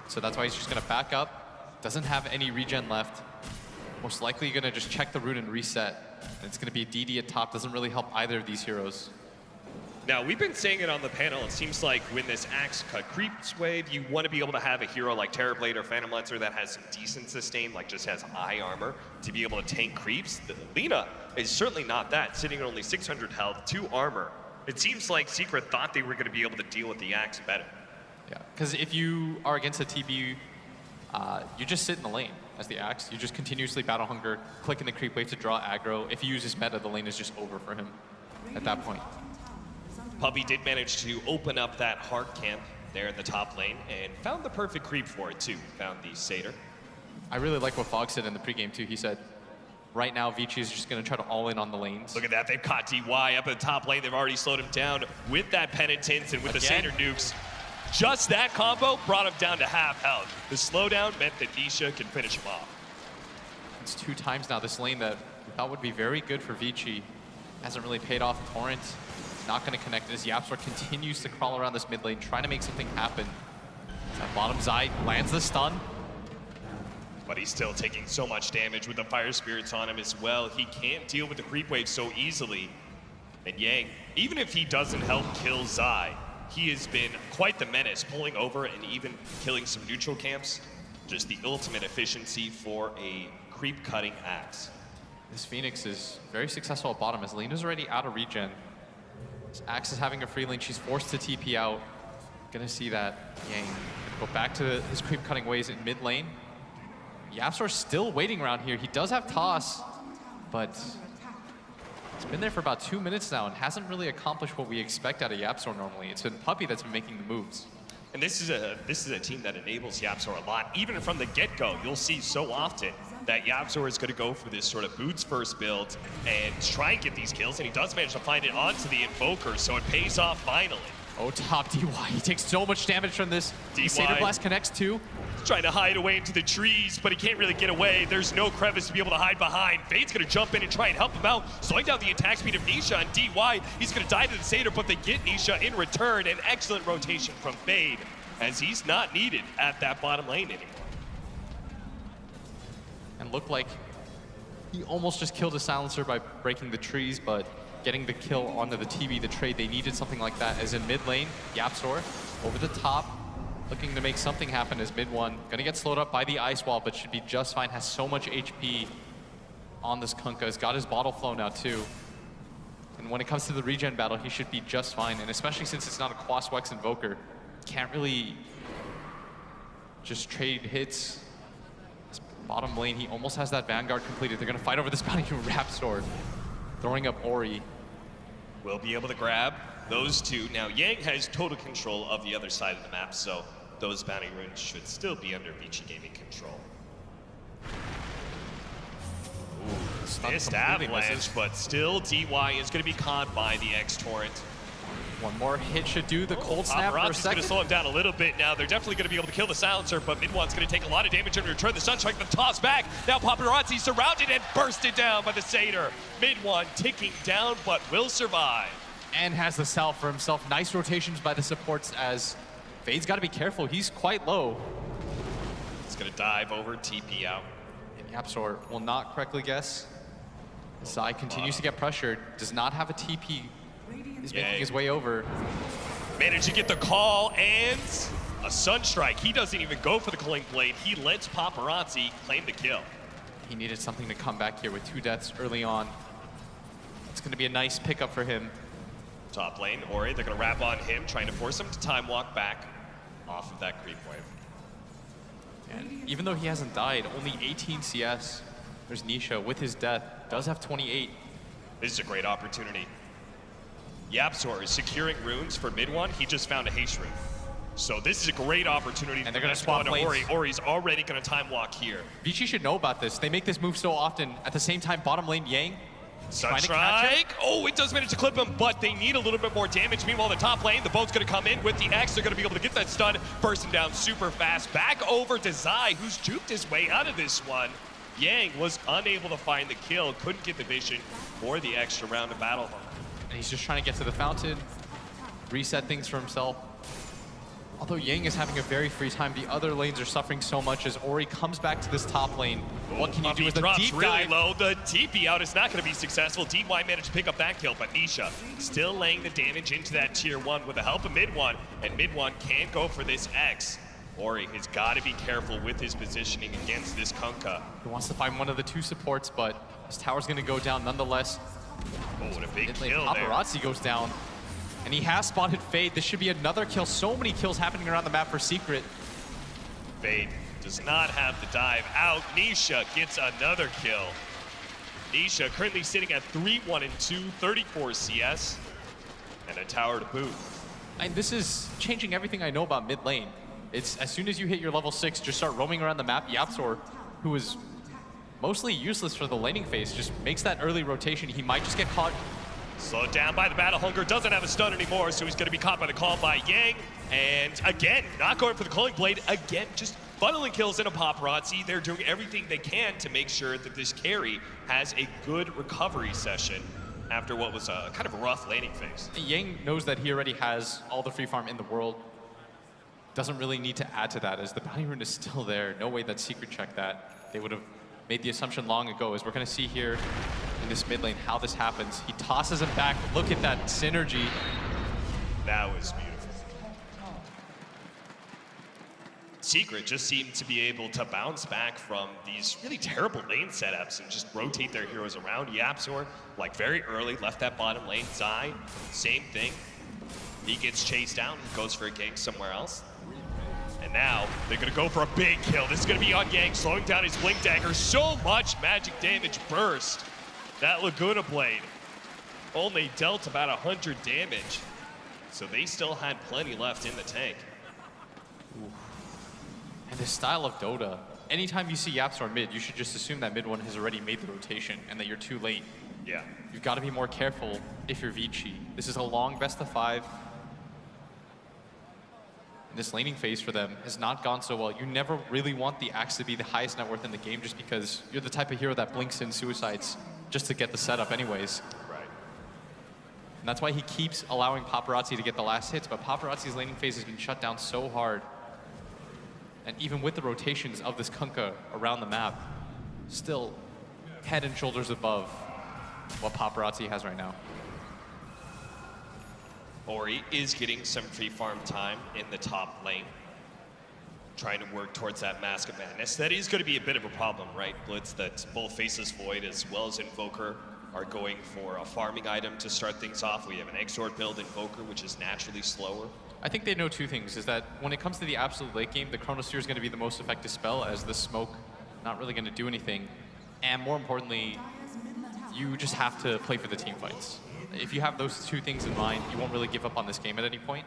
S18: So that's why he's just going to back up. Doesn't have any regen left. Most likely going to just check the rune and reset. And it's going to be a DD at top. Doesn't really help either of these heroes.
S17: Now, we've been saying it on the panel. It seems like when this Axe cut creeps wave, you want to be able to have a hero like Terrorblade or Phantom Lancer that has some decent sustain, like just has high armor, to be able to tank creeps. Lina is certainly not that, sitting at only 600 health, 2 armor. It seems like Secret thought they were going to be able to deal with the Axe better.
S18: Yeah, because if you are against a TB, you just sit in the lane as the Axe. You just continuously battle hunger, click in the creep wave to draw aggro. If he uses meta, the lane is just over for him at that point.
S17: Puppey did manage to open up that hard camp there in the top lane and found the perfect creep for it too. Found the Satyr.
S18: I really like what Fogg said in the pregame too. He said, right now Vici is just going to try to all in on the lanes.
S17: Look at that, they've caught DY up at the top lane. They've already slowed him down with that Penitence and with the Satyr nukes. Just that combo brought him down to half health. The slowdown meant that Nisha can finish him off.
S18: It's 2 times now this lane that we thought would be very good for Vici. Hasn't really paid off. Torrent not going to connect as YapzOr continues to crawl around this mid lane, trying to make something happen. That bottom side lands the stun.
S17: But he's still taking so much damage with the Fire Spirits on him as well. He can't deal with the creep wave so easily. And Yang, even if he doesn't help kill Zai, he has been quite the menace, pulling over and even killing some neutral camps. Just the ultimate efficiency for a creep-cutting Axe.
S18: This Phoenix is very successful at bottom as Lina's already out of regen. This Axe is having a free lane. She's forced to TP out. Gonna see that Yang go back to his creep-cutting ways in mid lane. YapzOr's still waiting around here. He does have toss, but it's been there for about 2 minutes now and hasn't really accomplished what we expect out of YapzOr normally. It's been Puppey that's been making the moves.
S17: And this is a team that enables YapzOr a lot. Even from the get-go, you'll see so often that YapzOr is going to go for this sort of boots first build and try and get these kills, and he does manage to find it onto the Invoker, so it pays off finally.
S18: Oh, top DY. He takes so much damage from this. Satyr Blast connects too.
S17: He's trying to hide away into the trees, but he can't really get away. There's no crevice to be able to hide behind. Fade's going to jump in and try and help him out, slowing down the attack speed of Nisha and DY. He's going to die to the Satyr, but they get Nisha in return. An excellent rotation from Fade, as he's not needed at that bottom lane anymore.
S18: And looked like he almost just killed a silencer by breaking the trees, but getting the kill onto the TB, the trade, they needed something like that. As in mid lane, YapzOr over the top, looking to make something happen as mid one. Gonna get slowed up by the ice wall, but should be just fine. Has so much HP on this Kunkka. Has got his bottle flow now too. And when it comes to the regen battle, he should be just fine. And especially since it's not a Quas Wex Invoker, can't really just trade hits. This bottom lane, he almost has that Vanguard completed. They're gonna fight over this bounty Raptor, throwing up Ori.
S17: Will be able to grab those two. Now Yang has total control of the other side of the map, so those bounty runes should still be under Vici Gaming control. Ooh, missed avalanche, but still DY is going to be caught by the X-Torrent.
S18: One more hit should do the cold snap for a second.
S17: Going to slow him down a little bit now. They're definitely going to be able to kill the silencer, but Mid-One's going to take a lot of damage in return. The Sunstrike, the toss back. Now Paparazzi surrounded and bursted down by the Satyr. Mid-One ticking down, but will survive.
S18: And has the salve for himself. Nice rotations by the supports as Fade's got to be careful. He's quite low.
S17: He's going to dive over, TP out.
S18: And YapzOr will not correctly guess. Zai continues to get pressured. Does not have a TP. He's making his way over.
S17: Managed to get the call and a Sunstrike. He doesn't even go for the Cling Blade. He lets Paparazzi claim the kill.
S18: He needed something to come back here with 2 deaths early on. It's going to be a nice pickup for him.
S17: Top lane, Ori, they're going to wrap on him, trying to force him to time walk back off of that creep wave.
S18: And even though he hasn't died, only 18 CS. There's Nisha with his death, does have 28.
S17: This is a great opportunity. YapzOr is securing runes for Mid-One. He just found a haste rune. So this is a great opportunity.
S18: And they're going to swap lanes.
S17: Ori. Ori's already going to time walk here.
S18: Vici should know about this. They make this move so often. At the same time, bottom lane Yang.
S17: Sunstrike. Oh, it does manage to clip him, but they need a little bit more damage. Meanwhile, the top lane, the boat's going to come in with the X. They're going to be able to get that stun, bursting down super fast. Back over to Zai, who's juked his way out of this one. Yang was unable to find the kill, couldn't get the vision or the extra round of battle.
S18: And he's just trying to get to the fountain, reset things for himself. Although Yang is having a very free time, the other lanes are suffering so much as Ori comes back to this top lane. What can you do with a deep
S17: really
S18: dive?
S17: low. The TP out is not going to be successful. DY managed to pick up that kill, but Nisha still laying the damage into that tier 1 with the help of mid 1, and mid 1 can't go for this X. Ori has got to be careful with his positioning against this Kunkka.
S18: He wants to find one of the 2 supports, but his tower's going to go down nonetheless.
S17: Oh, what a big kill there.
S18: Paparazzi goes down. And he has spotted Fade. This should be another kill. So many kills happening around the map for Secret.
S17: Fade does not have the dive out. Nisha gets another kill. Nisha currently sitting at 3-1-2, 34 CS, and a tower to boot.
S18: And this is changing everything I know about mid lane. It's as soon as you hit your level 6, just start roaming around the map. YapzOr, who is mostly useless for the laning phase, just makes that early rotation. He might just get caught.
S17: Slowed down by the Battle Hunger, doesn't have a stun anymore, so he's going to be caught by the call by Yang. And again, not going for the Culling Blade. Again, just funneling kills into Paparazzi. They're doing everything they can to make sure that this carry has a good recovery session after what was a kind of a rough laning phase.
S18: Yang knows that he already has all the free farm in the world. Doesn't really need to add to that as the bounty rune is still there. No way that Secret checked that. They would have made the assumption long ago, as we're going to see here in this mid lane how this happens. He tosses him back. Look at that synergy.
S17: That was beautiful. Secret just seemed to be able to bounce back from these really terrible lane setups and just rotate their heroes around. YapzOr, like very early, left that bottom lane. Zai, same thing. He gets chased down, he goes for a gank somewhere else. And now they're gonna go for a big kill. This is gonna be on Yang, slowing down his Blink Dagger. So much magic damage burst. That Laguna Blade only dealt about 100 damage. So they still had plenty left in the tank.
S18: Ooh. And this style of Dota, anytime you see YapzOr mid, you should just assume that mid one has already made the rotation and that you're too late.
S17: Yeah.
S18: You've got to be more careful if you're Vici. This is a long best of 5. This laning phase for them has not gone so well. You never really want the Axe to be the highest net worth in the game just because you're the type of hero that blinks in suicides just to get the setup anyways.
S17: Right.
S18: And that's why he keeps allowing Paparazzi to get the last hits, but Paparazzi's laning phase has been shut down so hard. And even with the rotations of this Kunkka around the map, still head and shoulders above what Paparazzi has right now.
S17: Ori is getting some free farm time in the top lane, trying to work towards that Mask of Madness. That is going to be a bit of a problem, right, Blitz? That both Faceless Void as well as Invoker are going for a farming item to start things off. We have an Exort build Invoker, which is naturally slower.
S18: I think they know 2 things, is that when it comes to the absolute late game, the Chronosphere is going to be the most effective spell, as the smoke not really going to do anything. And more importantly, you just have to play for the team fights. If you have those 2 things in mind, you won't really give up on this game at any point.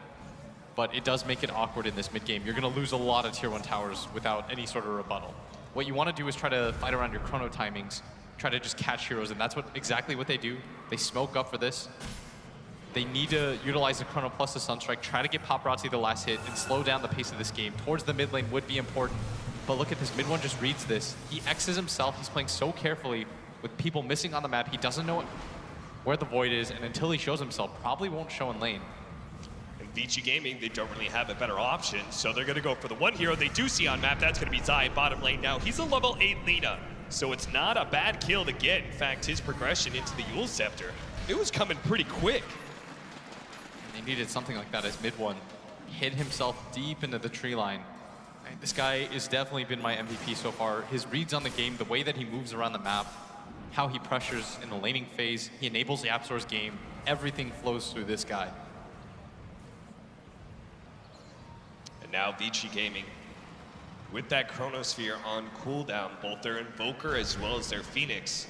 S18: But it does make it awkward in this mid game. You're going to lose a lot of tier 1 towers without any sort of rebuttal. What you want to do is try to fight around your chrono timings, try to just catch heroes, and that's exactly what they do. They smoke up for this. They need to utilize the chrono plus the Sunstrike, try to get Paparazzi the last hit, and slow down the pace of this game. Towards the mid lane would be important. But look at this, mid one just reads this. He X's himself, he's playing so carefully with people missing on the map. He doesn't know where the Void is, and until he shows himself, probably won't show in lane.
S17: In Vici Gaming, they don't really have a better option, so they're gonna go for the one hero they do see on map. That's gonna be Zai, bottom lane now. He's a level 8 Lina, so it's not a bad kill to get. In fact, his progression into the Yule Scepter, it was coming pretty quick.
S18: And they needed something like that as mid one hid himself deep into the tree line. And this guy has definitely been my MVP so far. His reads on the game, the way that he moves around the map, how he pressures in the laning phase, he enables YapzOr's game. Everything flows through this guy.
S17: And now Vici Gaming, with that Chronosphere on cooldown, both their Invoker as well as their Phoenix,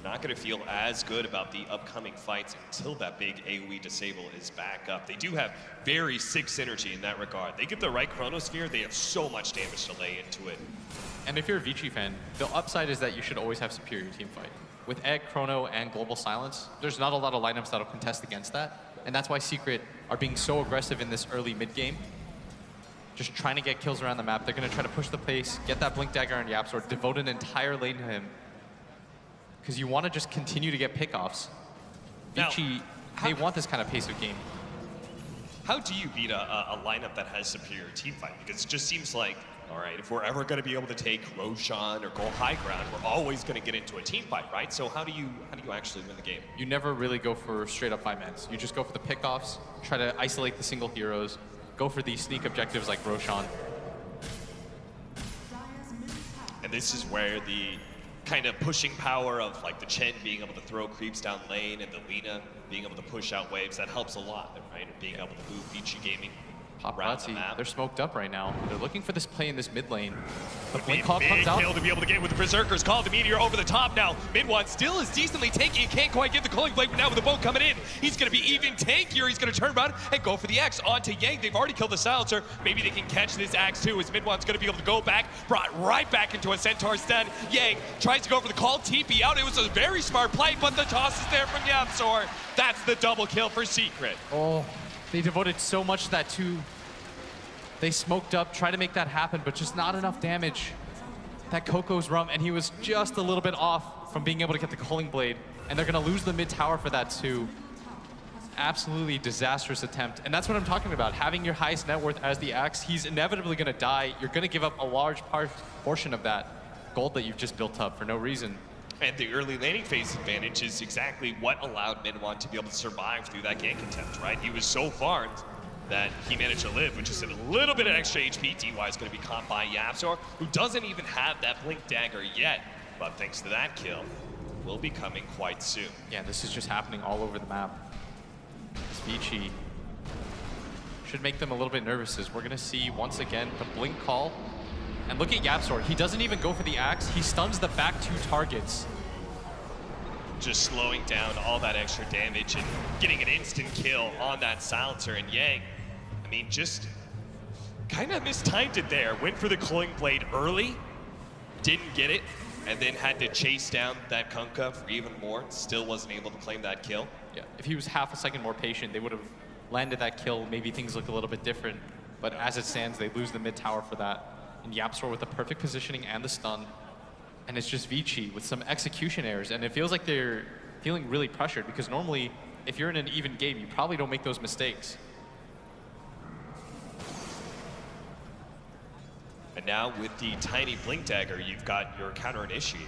S17: not going to feel as good about the upcoming fights until that big AoE disable is back up. They do have very sick synergy in that regard. They get the right Chronosphere, they have so much damage to lay into it.
S18: And if you're a Vici fan, the upside is that you should always have superior team fight. With Egg, Chrono, and Global Silence, there's not a lot of lineups that'll contest against that. And that's why Secret are being so aggressive in this early mid game. Just trying to get kills around the map. They're going to try to push the pace, get that Blink Dagger on YapzOr, devote an entire lane to him. Because you want to just continue to get pickoffs. Vici, they want this kind of pace of game.
S17: How do you beat a lineup that has superior team fight? Because it just seems like, all right, if we're ever going to be able to take Roshan or go high ground, we're always going to get into a team fight, right? So how do you actually win the game?
S18: You never really go for straight up 5-mans. You just go for the pickoffs, try to isolate the single heroes, go for these sneak objectives like Roshan.
S17: And this is where the kind of pushing power of like the Chen being able to throw creeps down lane and the Lina being able to push out waves, that helps a lot, right? And being able to move Vici Gaming around the map.
S18: They're smoked up right now. They're looking for this play in this mid lane. The
S17: Would be
S18: blink
S17: a
S18: call
S17: big
S18: comes out.
S17: kill to be able to get with the Berserkers call. The Meteor over the top now. Mid-1 still is decently tanky. He can't quite get the Culling Blade, but now with the boat coming in, he's going to be even tankier. He's going to turn around and go for the X onto Yang. They've already killed the Silencer. Maybe they can catch this Axe too, as Mid-1's going to be able to go back, brought right back into a Centaur stun. Yang tries to go for the call, TP out. It was a very smart play, but the toss is there from Yamsor. That's the double kill for Secret.
S18: Oh, they devoted so much to that too. They smoked up, tried to make that happen, but just not enough damage. That Coco's rum, and he was just a little bit off from being able to get the Culling Blade, and they're gonna lose the mid tower for that too. Absolutely disastrous attempt, and that's what I'm talking about. Having your highest net worth as the Axe, he's inevitably gonna die. You're gonna give up a large portion of that gold that you've just built up for no reason.
S17: And the early laning phase advantage is exactly what allowed Mid-1 to be able to survive through that gank attempt, right? He was so farmed that he managed to live with just a little bit of extra HP. DY is going to be caught by Yapzor, who doesn't even have that Blink Dagger yet, but thanks to that kill, will be coming quite soon.
S18: Yeah, this is just happening all over the map. This Vici should make them a little bit nervous as we're going to see once again the Blink call. And look at Yapzor, he doesn't even go for the Axe, he stuns the back two targets.
S17: Just slowing down all that extra damage and getting an instant kill on that Silencer. And Yang, I mean, just kind of mistimed it there. Went for the Culling Blade early, didn't get it, and then had to chase down that Kunkka for even more. Still wasn't able to claim that kill.
S18: Yeah, if he was half a second more patient, they would have landed that kill. Maybe things look a little bit different, but as it stands, they lose the mid tower for that. And Yapzor with the perfect positioning and the stun. And it's just Vici with some execution errors, and it feels like they're feeling really pressured because normally, if you're in an even game, you probably don't make those mistakes.
S17: And now with the tiny Blink Dagger, you've got your counter initiator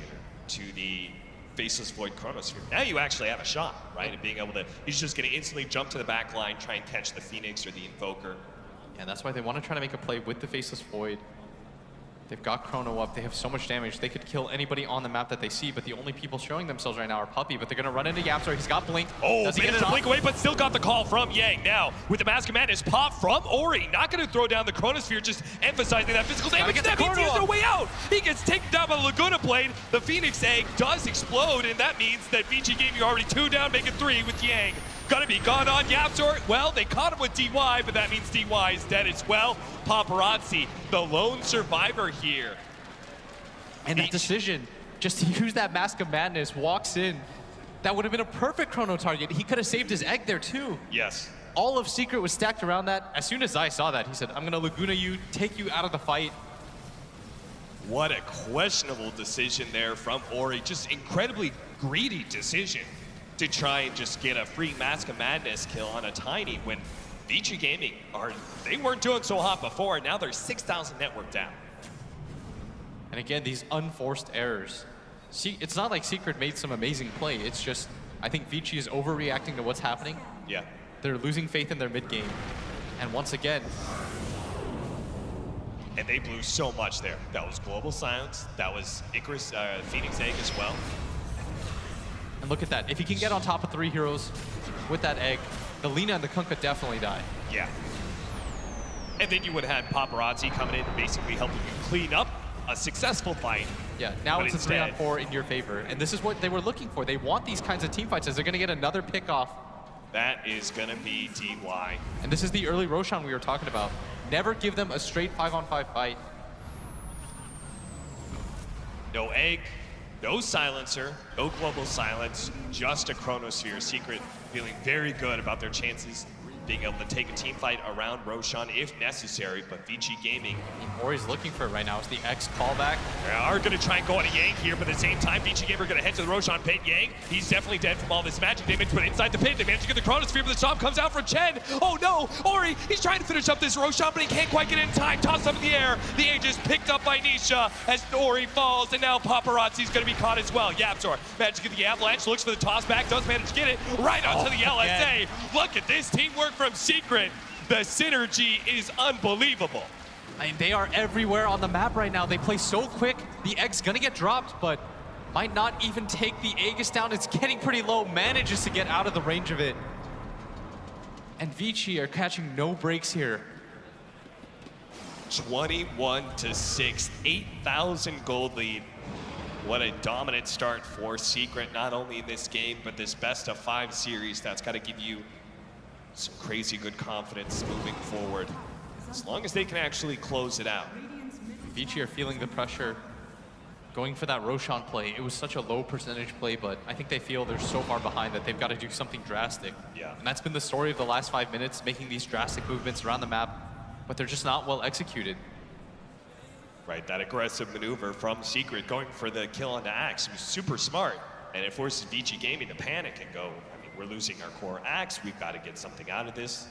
S17: to the Faceless Void Chronosphere. Now you actually have a shot, right? And being able to, he's just going to instantly jump to the back line, try and catch the Phoenix or the Invoker.
S18: And that's why they want to try to make a play with the Faceless Void. They've got Chrono up, they have so much damage, they could kill anybody on the map that they see, but the only people showing themselves right now are Puppey, but they're gonna run into Yapzor, he's got Blink.
S17: Oh,
S18: does he get
S17: managed
S18: it
S17: to blink away, but still got the call from Yang. Now, with the Mask of Madness pop from Ori, not gonna throw down the Chronosphere, just emphasizing that physical damage. That means he has no way out. He gets taken down by the Laguna Blade. The Phoenix Egg does explode, and that means that Vici Gaming already 2 down, making 3 with Yang. Gonna be gone on Yapzor. Well, they caught him with DY, but that means DY is dead as well. Paparazzi, the lone survivor here.
S18: And that decision, just to use that Mask of Madness, walks in. That would have been a perfect Chrono target. He could have saved his egg there too.
S17: Yes.
S18: All of Secret was stacked around that. As soon as Zai saw that, he said, I'm gonna Laguna you, take you out of the fight.
S17: What a questionable decision there from Ori. Just incredibly greedy decision to try and just get a free Mask of Madness kill on a Tiny when Vici Gaming they weren't doing so hot before. Now they're 6,000 network down.
S18: And again, these unforced errors. See, it's not like Secret made some amazing play. It's just, I think Vici is overreacting to what's happening.
S17: Yeah.
S18: They're losing faith in their mid game. And once again.
S17: And they blew so much there. That was Global Silence. That was Icarus, Phoenix Egg as well.
S18: And look at that. If he can get on top of 3 heroes with that egg, the Lina and the Kunkka definitely die.
S17: Yeah. And then you would have had Paparazzi coming in and basically helping you clean up a successful fight.
S18: Yeah, now it's a 3-on-4 in your favor. And this is what they were looking for. They want these kinds of team fights as they're going to get another pick off.
S17: That is going to be DY.
S18: And this is the early Roshan we were talking about. Never give them a straight 5-on-5 fight.
S17: No egg, no silencer, no global silence, just a Chronosphere. Secret feeling very good about their chances being able to take a team fight around Roshan if necessary, but Vici Gaming...
S18: Ori's looking for it right now. It's the X callback.
S17: They are going to try and go on a Yang here, but at the same time, Vici Gamer going to head to the Roshan pit. Yang, he's definitely dead from all this magic damage, but inside the pit, they manage to get the Chronosphere, but the Storm comes out from Chen. Oh no, Ori, he's trying to finish up this Roshan, but he can't quite get in time. Toss up in the air. The Aegis picked up by Nisha as Ori falls, and now Paparazzi's going to be caught as well. Yapzor managed to get the avalanche, looks for the toss back, does manage to get it right onto the LSA. Look at this teamwork from Secret. The synergy is unbelievable.
S18: I mean, they are everywhere on the map right now. They play so quick. The Egg's gonna get dropped, but might not even take the Aegis down. It's getting pretty low, manages to get out of the range of it. And Vici are catching no breaks here.
S17: 21-6, 8,000 gold lead. What a dominant start for Secret, not only in this game, but this best-of-5 series. That's got to give you some crazy good confidence moving forward, as long as they can actually close it out.
S18: Vici are feeling the pressure, going for that Roshan play. It was such a low percentage play, but I think they feel they're so far behind that they've got to do something drastic.
S17: Yeah.
S18: And that's been the story of the last 5 minutes, making these drastic movements around the map, but they're just not well executed.
S17: Right, that aggressive maneuver from Secret, going for the kill onto Axe, was super smart. And it forces Vici Gaming to panic and go, I mean, we're losing our core Axe, we've got to get something out of this.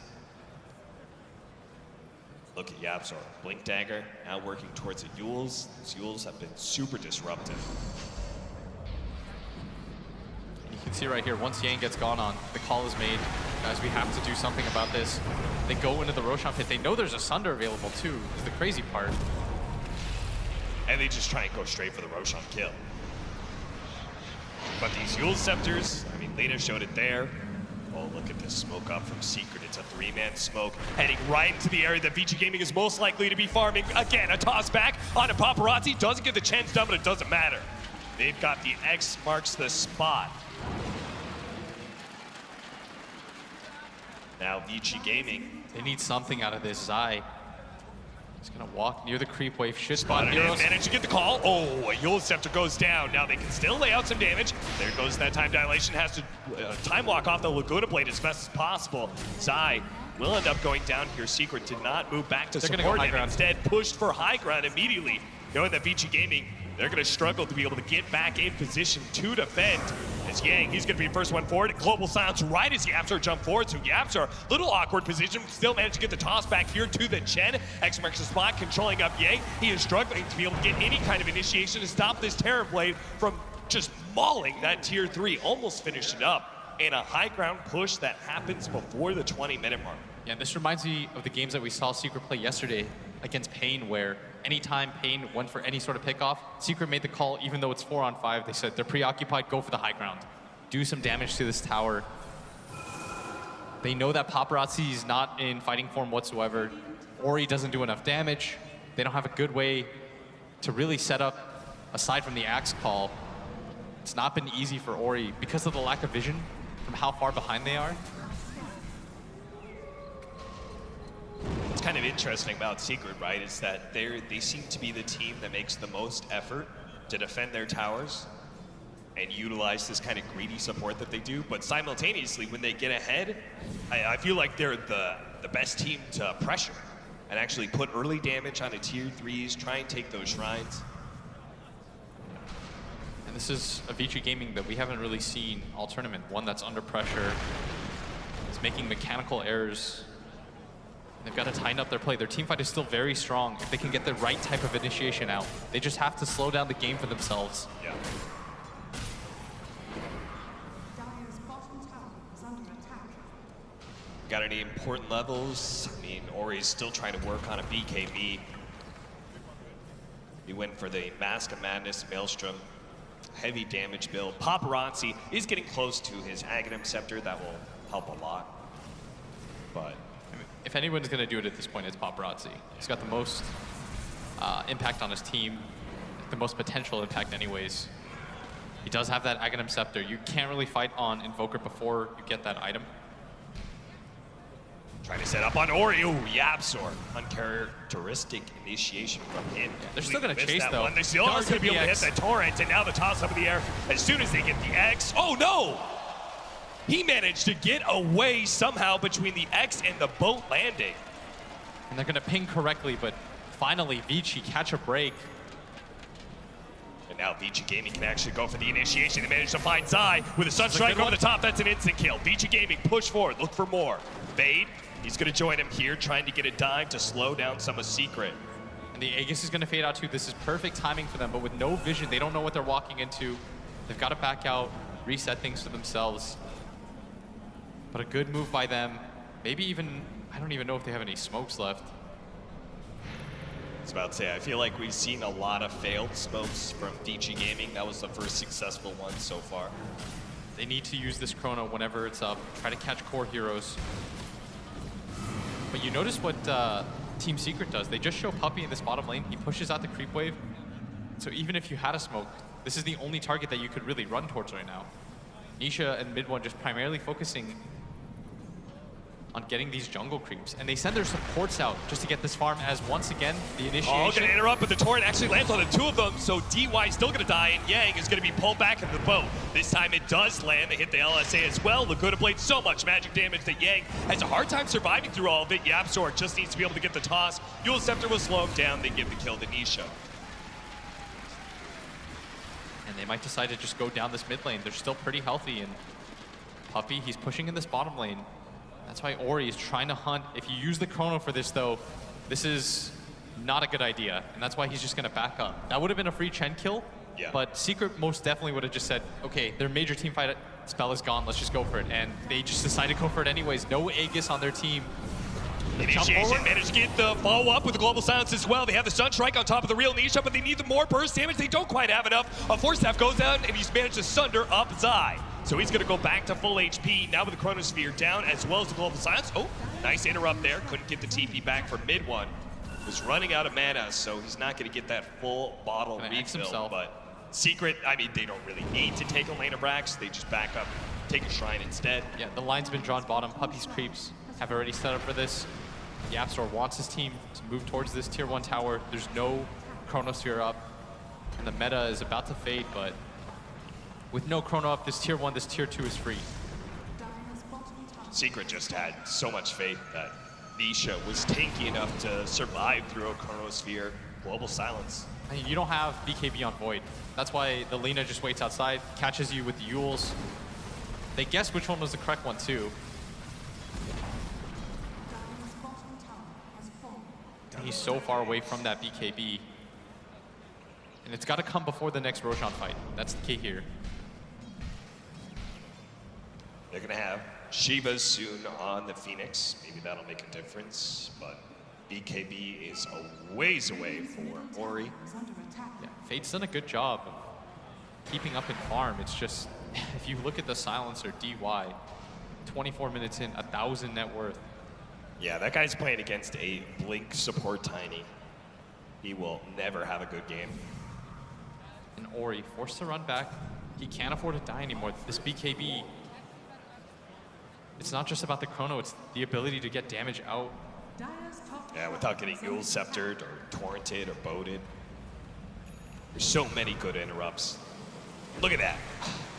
S17: Look at Yapzor, Blink Dagger, now working towards the Yules. These Yules have been super disruptive.
S18: You can see right here, once Yang gets gone on, the call is made. Guys, we have to do something about this. They go into the Roshan pit. They know there's a Sunder available too, is the crazy part.
S17: And they just try and go straight for the Roshan kill. But these Yule Scepters, I mean, Lena showed it there. Oh, look at this smoke up from Secret. It's a 3-man smoke heading right into the area that Vici Gaming is most likely to be farming. Again, a toss back onto Paparazzi. Doesn't get the chance done, but it doesn't matter. They've got the X marks the spot. Now Vici Gaming.
S18: They need something out of this. Zai. He's gonna walk near the creep wave. Should
S17: spot
S18: spot
S17: it
S18: Heroes.
S17: in, manage to get the call. Oh, a Yule Scepter goes down. Now they can still lay out some damage. There goes that time dilation. Has to time walk off the Laguna Blade as best as possible. Zai will end up going down here. Secret did not move back to support him. Instead, pushed for high ground immediately, knowing that Vici Gaming, they're going to struggle to be able to get back in position to defend. As Yang, he's going to be the first one forward. Global silence right as Yapzor jump forward. So Yapzor, little awkward position, still managed to get the toss back here to the Chen. X marks the spot, controlling up Yang. He is struggling to be able to get any kind of initiation to stop this Terror Blade from just mauling that tier 3. Almost finished it up. And a high ground push that happens before the 20-minute mark.
S18: Yeah, this reminds me of the games that we saw Secret play yesterday against Pain, where anytime Pain went for any sort of pickoff, Secret made the call, even though it's 4-on-5. They said they're preoccupied, go for the high ground. Do some damage to this tower. They know that Paparazzi is not in fighting form whatsoever. Ori doesn't do enough damage. They don't have a good way to really set up, aside from the Axe call. It's not been easy for Ori because of the lack of vision from how far behind they are.
S17: What's kind of interesting about Secret, right, is that they seem to be the team that makes the most effort to defend their towers and utilize this kind of greedy support that they do. But simultaneously, when they get ahead, I feel like they're the best team to pressure and actually put early damage on the tier 3s, try and take those shrines.
S18: And this is a Vici Gaming that we haven't really seen all tournament. One that's under pressure, is making mechanical errors. They've got to tighten up their play. Their team fight is still very strong. If they can get the right type of initiation out, they just have to slow down the game for themselves.
S17: Yeah. Got any important levels? I mean, Ori's still trying to work on a BKB. He went for the Mask of Madness Maelstrom. Heavy damage build. Paparazzi is getting close to his Aghanim Scepter. That will help a lot. But
S18: if anyone's going to do it at this point, it's Paparazzi. He's got the most impact on his team, the most potential impact anyways. He does have that Aghanim Scepter. You can't really fight on Invoker before you get that item.
S17: Trying to set up on Ori. Ooh, Yapzor. Uncharacteristic initiation from him.
S18: Yeah, they're still going to chase, though.
S17: They're still going to be able to hit that torrent, and now the toss up in the air as soon as they get the X. Oh, no! He managed to get away somehow between the X and the boat landing.
S18: And they're gonna ping correctly, but finally Vici catch a break.
S17: And now Vici Gaming can actually go for the initiation. They managed to find Zai with a Sunstrike over the top. That's an instant kill. Vici Gaming push forward, look for more. Fade, he's gonna join him here, trying to get a dive to slow down some of Secret.
S18: And the Aegis is gonna fade out too. This is perfect timing for them, but with no vision, they don't know what they're walking into. They've got to back out, reset things for themselves. But a good move by them. Maybe even, I don't even know if they have any smokes left.
S17: I was about to say, I feel like we've seen a lot of failed smokes from Vici Gaming. That was the first successful one so far.
S18: They need to use this chrono whenever it's up. Try to catch core heroes. But you notice what Team Secret does. They just show Puppey in this bottom lane. He pushes out the creep wave. So even if you had a smoke, this is the only target that you could really run towards right now. Nisha and Mid1 just primarily focusing on getting these jungle creeps. And they send their supports out just to get this farm as once again, the initiation.
S17: Oh, gonna interrupt, but the torrent actually lands on the two of them, so DY is still gonna die, and Yang is gonna be pulled back into the boat. This time it does land. They hit the LSA as well. Laguna Blade, so much magic damage that Yang has a hard time surviving through all of it. YapzOr just needs to be able to get the toss. Eul Scepter will slow him down. They give the kill to Nisha.
S18: And they might decide to just go down this mid lane. They're still pretty healthy, and Puppey, he's pushing in this bottom lane. That's why Ori is trying to hunt. If you use the chrono for this though, this is not a good idea, and that's why he's just gonna back up. That would have been a free Chen kill, but Secret most definitely would have just said, okay, their major team fight spell is gone, let's just go for it. And they just decided to go for it anyways. No Aegis on their team.
S17: Initiation managed to get the follow-up with the Global Silence as well. They have the Sunstrike on top of the real Nisha, but they need the more burst damage. They don't quite have enough. A Force Staff goes out, and he's managed to sunder up Zai. So he's going to go back to full HP, now with the Chronosphere down, as well as the Global Silence. Oh, nice interrupt there. Couldn't get the TP back for Mid1. Was running out of mana, so he's not going to get that full bottle refill. But Secret, I mean, they don't really need to take a lane of Rax. They just back up, take a Shrine instead.
S18: Yeah, the line's been drawn bottom. Puppey's creeps have already set up for this. YapzOr wants his team to move towards this tier 1 tower. There's no Chronosphere up, and the meta is about to fade, but with no chrono up, this tier 1, this tier 2 is free.
S17: Secret just had so much faith that Nisha was tanky enough to survive through a Chronosphere. Global Silence.
S18: I mean, you don't have BKB on Void. That's why the Lina just waits outside, catches you with the Euls. They guess which one was the correct one too. And he's so far away from that BKB. And it's got to come before the next Roshan fight. That's the key here.
S17: They're going to have Shiva soon on the Phoenix. Maybe that'll make a difference, but BKB is a ways away for Ori.
S18: Yeah, Fate's done a good job of keeping up in farm. It's just, if you look at the silencer, DY, 24 minutes in, 1,000 net worth.
S17: Yeah, that guy's playing against a Blink support Tiny. He will never have a good game.
S18: And Ori forced to run back. He can't afford to die anymore. This BKB, it's not just about the chrono, it's the ability to get damage out.
S17: Yeah, without getting Eul Sceptered or Torrented or Boated. There's so many good interrupts. Look at that.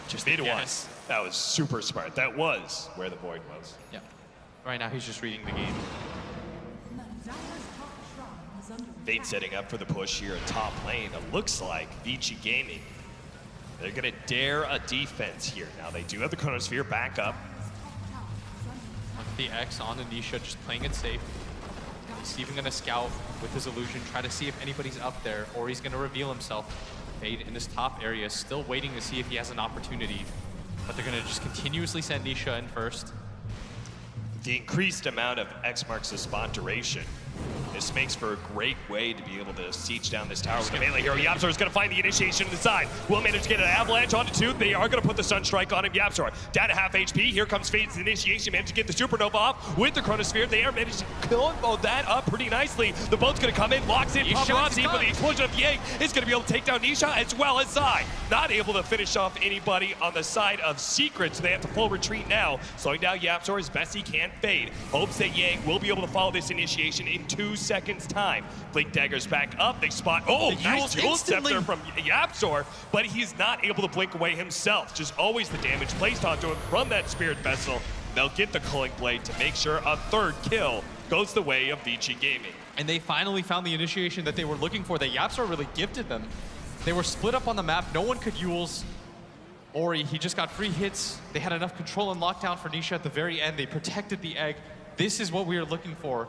S17: Just mid one. That was super smart. That was where the Void was.
S18: Yeah. Right now he's just reading the game.
S17: Fate setting up for the push here at top lane. It looks like Vici Gaming, they're gonna dare a defense here. Now they do have the Chronosphere back up.
S18: The X on Anisha, just playing it safe. He's even gonna scout with his illusion, try to see if anybody's up there, or he's gonna reveal himself. Fade in this top area, still waiting to see if he has an opportunity. But they're gonna just continuously send Nisha in first.
S17: The increased amount of X marks the spot duration. This makes for a great way to be able to siege down this tower with the melee hero. YapzOr is going to find the initiation to the side. Will manage to get an avalanche onto two. They are going to put the Sunstrike on him. YapzOr down to half HP. Here comes Fade's initiation. Managed to get the Supernova off with the Chronosphere. They are managed to combo that up pretty nicely. The boat's going to come in, locks in Paparazzi, but the explosion of Yang is going to be able to take down Nisha as well as Zai. Not able to finish off anybody on the side of Secret, so they have to full retreat now. Slowing down YapzOr as best he can. Fade hopes that Yang will be able to follow this initiation in 2 seconds. seconds time. Blink Dagger's back up, they spot, oh, nice Dual Scepter from Yapzor, but he's not able to blink away himself. Just always the damage placed onto him from that Spirit Vessel. They'll get the Culling Blade to make sure a third kill goes the way of Vici Gaming.
S18: And they finally found the initiation that they were looking for, that Yapzor really gifted them. They were split up on the map, no one could Yules. Ori, he just got free hits. They had enough control and lockdown for Nisha at the very end. They protected the egg. This is what we were looking for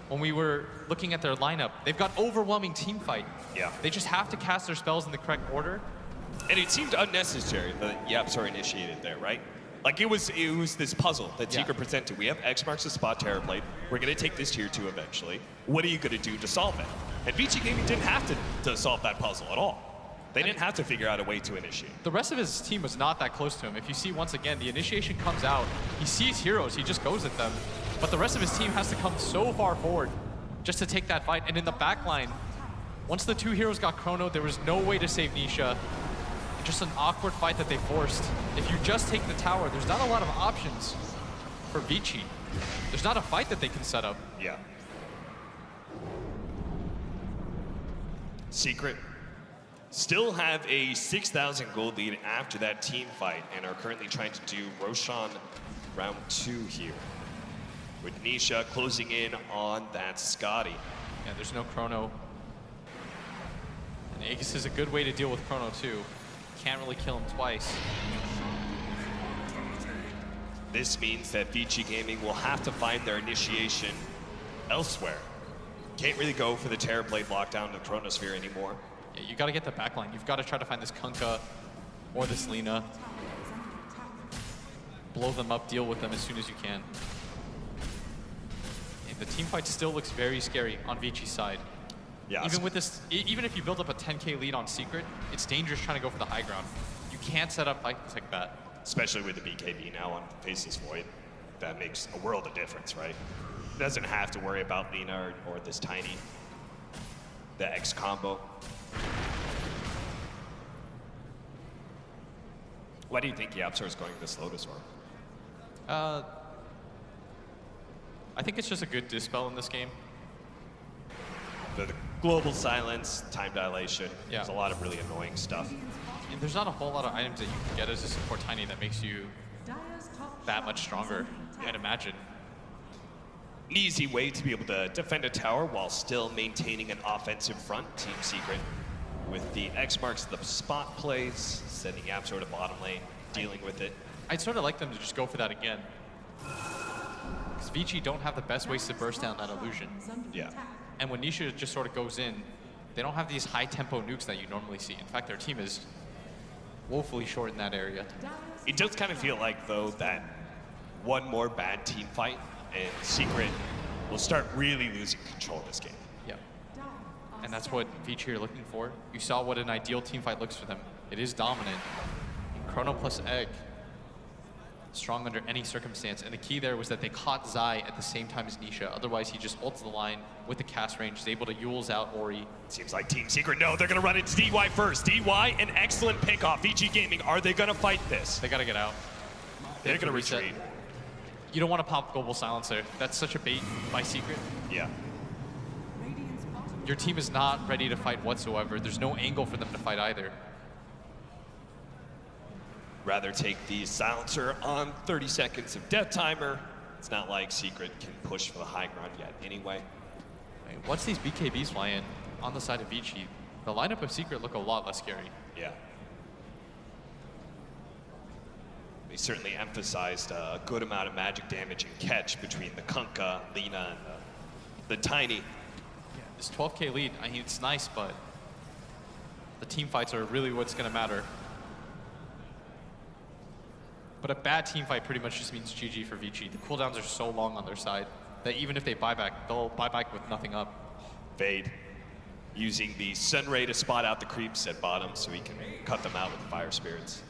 S18: when we were looking at their lineup. They've got overwhelming team fight.
S17: Yeah.
S18: They just have to cast their spells in the correct order.
S17: And it seemed unnecessary that Yapzor initiated there, right? Like it was this puzzle that Secret presented. We have X marks the spot Terrorblade. We're gonna take this tier 2 eventually. What are you gonna do to solve it? And Vici Gaming didn't have to solve that puzzle at all. They didn't have to figure out a way to initiate.
S18: The rest of his team was not that close to him. If you see once again, the initiation comes out, he sees heroes, he just goes at them. But the rest of his team has to come so far forward just to take that fight. And in the back line, once the 2 heroes got chrono, there was no way to save Nisha. Just an awkward fight that they forced. If you just take the tower, there's not a lot of options for Vici. There's not a fight that they can set up.
S17: Yeah. Secret still have a 6,000 gold lead after that team fight and are currently trying to do Roshan round 2 here. With Nisha closing in on that Scotty.
S18: Yeah, there's no chrono. And Aegis is a good way to deal with chrono too. Can't really kill him twice.
S17: This means that Vici Gaming will have to find their initiation elsewhere. Can't really go for the Terrorblade lockdown to Chronosphere anymore.
S18: Yeah, you gotta get the backline. You've gotta try to find this Kunkka or this Lina. Blow them up, deal with them as soon as you can. And the team fight still looks very scary on Vici's side.
S17: Yeah,
S18: even with this, even if you build up a 10k lead on Secret, it's dangerous trying to go for the high ground. You can't set up fights like that.
S17: Especially with the BKB now on Faceless Void. That makes a world of difference, right? Doesn't have to worry about Lina or this Tiny. The X combo. Why do you think Yapzor is going this Lotus Orb?
S18: I think it's just a good dispel in this game.
S17: The global silence, time dilation. Yeah. There's a lot of really annoying stuff.
S18: And there's not a whole lot of items that you can get as a support Tiny that makes you that much stronger, I'd imagine.
S17: An easy way to be able to defend a tower while still maintaining an offensive front, Team Secret. With the X marks the spot plays, sending Yapzor to bottom lane, dealing with it.
S18: I'd sort of like them to just go for that again. Because Vici don't have the best ways to burst down that illusion.
S17: Yeah.
S18: And when Nisha just sort of goes in, they don't have these high tempo nukes that you normally see. In fact, their team is woefully short in that area.
S17: It does kind of feel like, though, that one more bad team fight and Secret will start really losing control of this game.
S18: Yeah. And that's what Vici are looking for. You saw what an ideal team fight looks for them. It is dominant. Chrono plus Egg. Strong under any circumstance. And the key there was that they caught Zai at the same time as Nisha. Otherwise, he just ults the line with the cast range. He's able to Yules out Ori.
S17: Seems like Team Secret, no, they're going to run into DY first. DY, an excellent pick off. Vici Gaming, are they going to fight this?
S18: They got to get out.
S17: They're going to retreat.
S18: You don't want to pop Global Silencer. That's such a bait by Secret.
S17: Yeah.
S18: Your team is not ready to fight whatsoever. There's no angle for them to fight either.
S17: Rather take the Silencer on 30 seconds of death timer. It's not like Secret can push for the high ground yet anyway.
S18: Once these BKBs fly in on the side of Vici, the lineup of Secret look a lot less scary.
S17: Yeah. They certainly emphasized a good amount of magic damage and catch between the Kunkka, Lina, and the Tiny.
S18: Yeah, this 12k lead, I mean, it's nice, but the team fights are really what's going to matter. But a bad team fight pretty much just means GG for Vici. The cooldowns are so long on their side that even if they buy back, they'll buy back with nothing up.
S17: Fade, using the Sunray to spot out the creeps at bottom so he can cut them out with the Fire Spirits.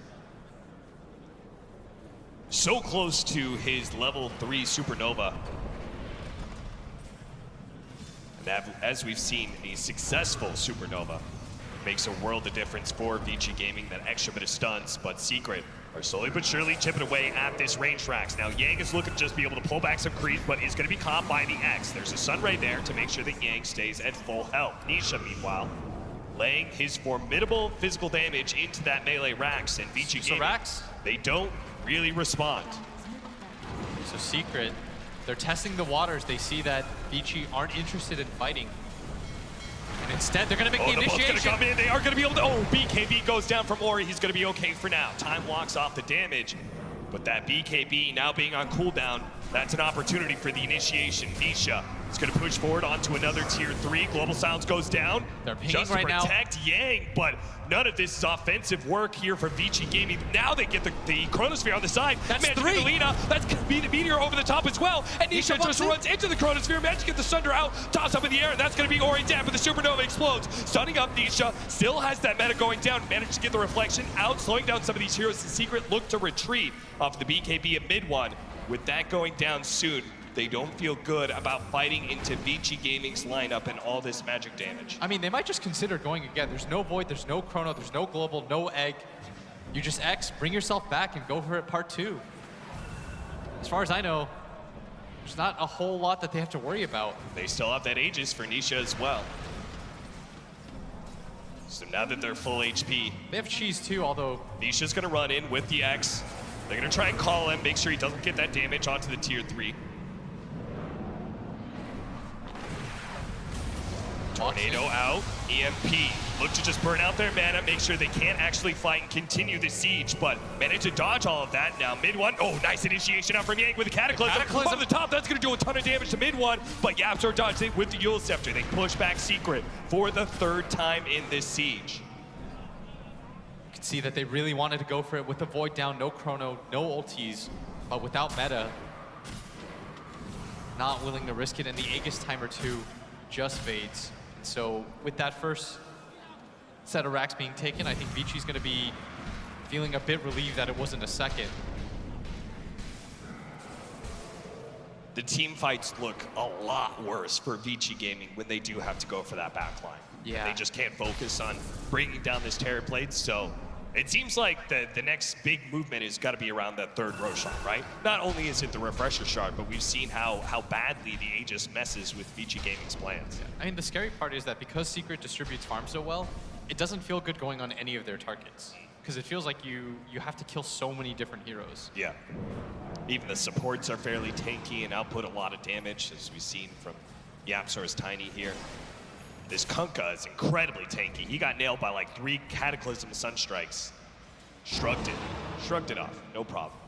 S17: So close to his level 3 Supernova. And as we've seen, a successful Supernova makes a world of difference for Vici Gaming, that extra bit of stuns, but Secret are slowly but surely chipping away at this range Rax. Now Yang is looking to just be able to pull back some creep, but is going to be caught by the X. There's a Sunray there to make sure that Yang stays at full health. Nisha, meanwhile, laying his formidable physical damage into that melee Rax, and Vici Gaming, they don't really respond.
S18: So Secret, they're testing the waters. They see that Vici aren't interested in fighting. And instead, they're going to make the initiation.
S17: Going to come in. They are going to be able to. Oh, BKB goes down from Ori. He's going to be okay for now. Time walks off the damage. But that BKB now being on cooldown, that's an opportunity for the initiation. Nisha is going to push forward onto another tier 3. Global Silence goes down.
S18: They're pinging
S17: just to
S18: right now.
S17: protect Yang, but none of this is offensive work here for Vici Gaming. Now they get the Chronosphere on the side.
S15: That's
S17: Managed to get the Lina. That's going to be the Meteor over the top as well. And Nisha just runs into the Chronosphere. Managed to get the Sunder out. Toss up in the air. That's going to be Ori down, but the Supernova explodes. Stunning up Nisha. Still has that meta going down. Managed to get the reflection out, slowing down some of these heroes. The Secret look to retreat off the BKB at mid one. With that going down soon, they don't feel good about fighting into Vici Gaming's lineup and all this magic damage.
S18: I mean, they might just consider going again. There's no Void, there's no Chrono, there's no Global, no Egg. You just X, bring yourself back and go for it part 2. As far as I know, there's not a whole lot that they have to worry about.
S17: They still have that Aegis for Nisha as well. So now that they're full HP.
S18: They have Cheese too, although
S17: Nisha's gonna run in with the X. They're gonna try and call him, make sure he doesn't get that damage onto the tier 3. Tornado out, EMP. Look to just burn out their mana, make sure they can't actually fight and continue the siege, but manage to dodge all of that. Now mid one, oh, nice initiation out from Yang with a Cataclysm. Over the top, that's gonna do a ton of damage to mid one, but YapzOr dodged it with the Yule Scepter. They push back Secret for the 3rd time in this siege.
S18: You can see that they really wanted to go for it with the Void down, no Chrono, no ultis, but without meta, not willing to risk it, and the Aegis timer too just fades. So with that first set of racks being taken, I think Vici's going to be feeling a bit relieved that it wasn't a second.
S17: The team fights look a lot worse for Vici Gaming when they do have to go for that backline.
S18: Yeah.
S17: They just can't focus on bringing down this Terror Blade, so it seems like the next big movement has got to be around that 3rd Roshan, right? Not only is it the Refresher Shard, but we've seen how badly the Aegis messes with Vici Gaming's plans.
S18: I mean, the scary part is that because Secret distributes farm so well, it doesn't feel good going on any of their targets. Because it feels like you have to kill so many different heroes.
S17: Yeah. Even the supports are fairly tanky and output a lot of damage, as we've seen from YapzOr's Tiny here. This Kunkka is incredibly tanky. He got nailed by like 3 Cataclysm Sunstrikes. Shrugged it off, no problem.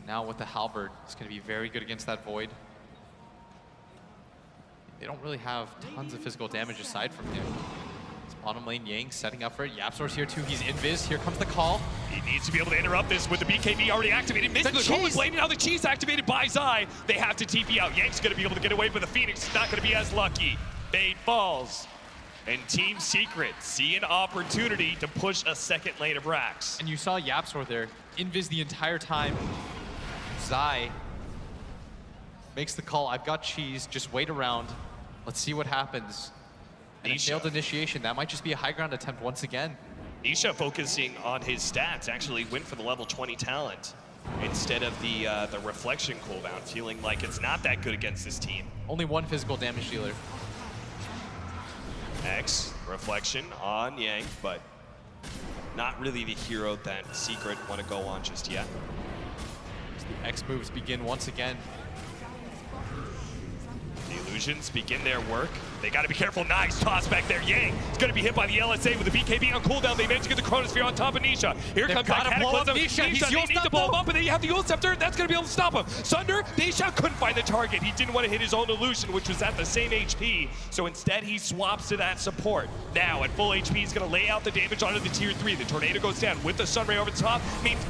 S18: Now with the Halberd, it's going to be very good against that Void. They don't really have tons of physical damage aside from him. It's bottom lane Yang setting up for it. YapzOr's here too, he's invis, here comes the call.
S17: He needs to be able to interrupt this with the BKB already activated. Missing the Golden Blade, now the Cheese activated by Zai. They have to TP out. Yang's going to be able to get away, but the Phoenix is not going to be as lucky. Bait falls. And Team Secret see an opportunity to push a 2nd lane of racks.
S18: And you saw YapzOr there, invis the entire time. Zai makes the call, I've got Cheese, just wait around. Let's see what happens. And a failed initiation, that might just be a high ground attempt once again.
S17: Nisha focusing on his stats, actually went for the level 20 talent instead of the reflection cooldown, feeling like it's not that good against this team.
S18: Only 1 physical damage dealer.
S17: X, reflection on Yang, but not really the hero that Secret want to go on just yet.
S18: As the X moves begin once again.
S17: The illusions begin their work. They got to be careful. Nice toss back there. Yang is going to be hit by the LSA with the BKB on cooldown. They managed to get the Chronosphere on top of Nisha. Here comes that Cataclysm. Nisha, they need to blow him up, and then you have the Yule Scepter. That's going to be able to stop him. Sunder, Nisha couldn't find the target. He didn't want to hit his own illusion, which was at the same HP. So instead, he swaps to that support. Now, at full HP, he's going to lay out the damage onto the tier 3. The Tornado goes down with the Sunray over the top. Means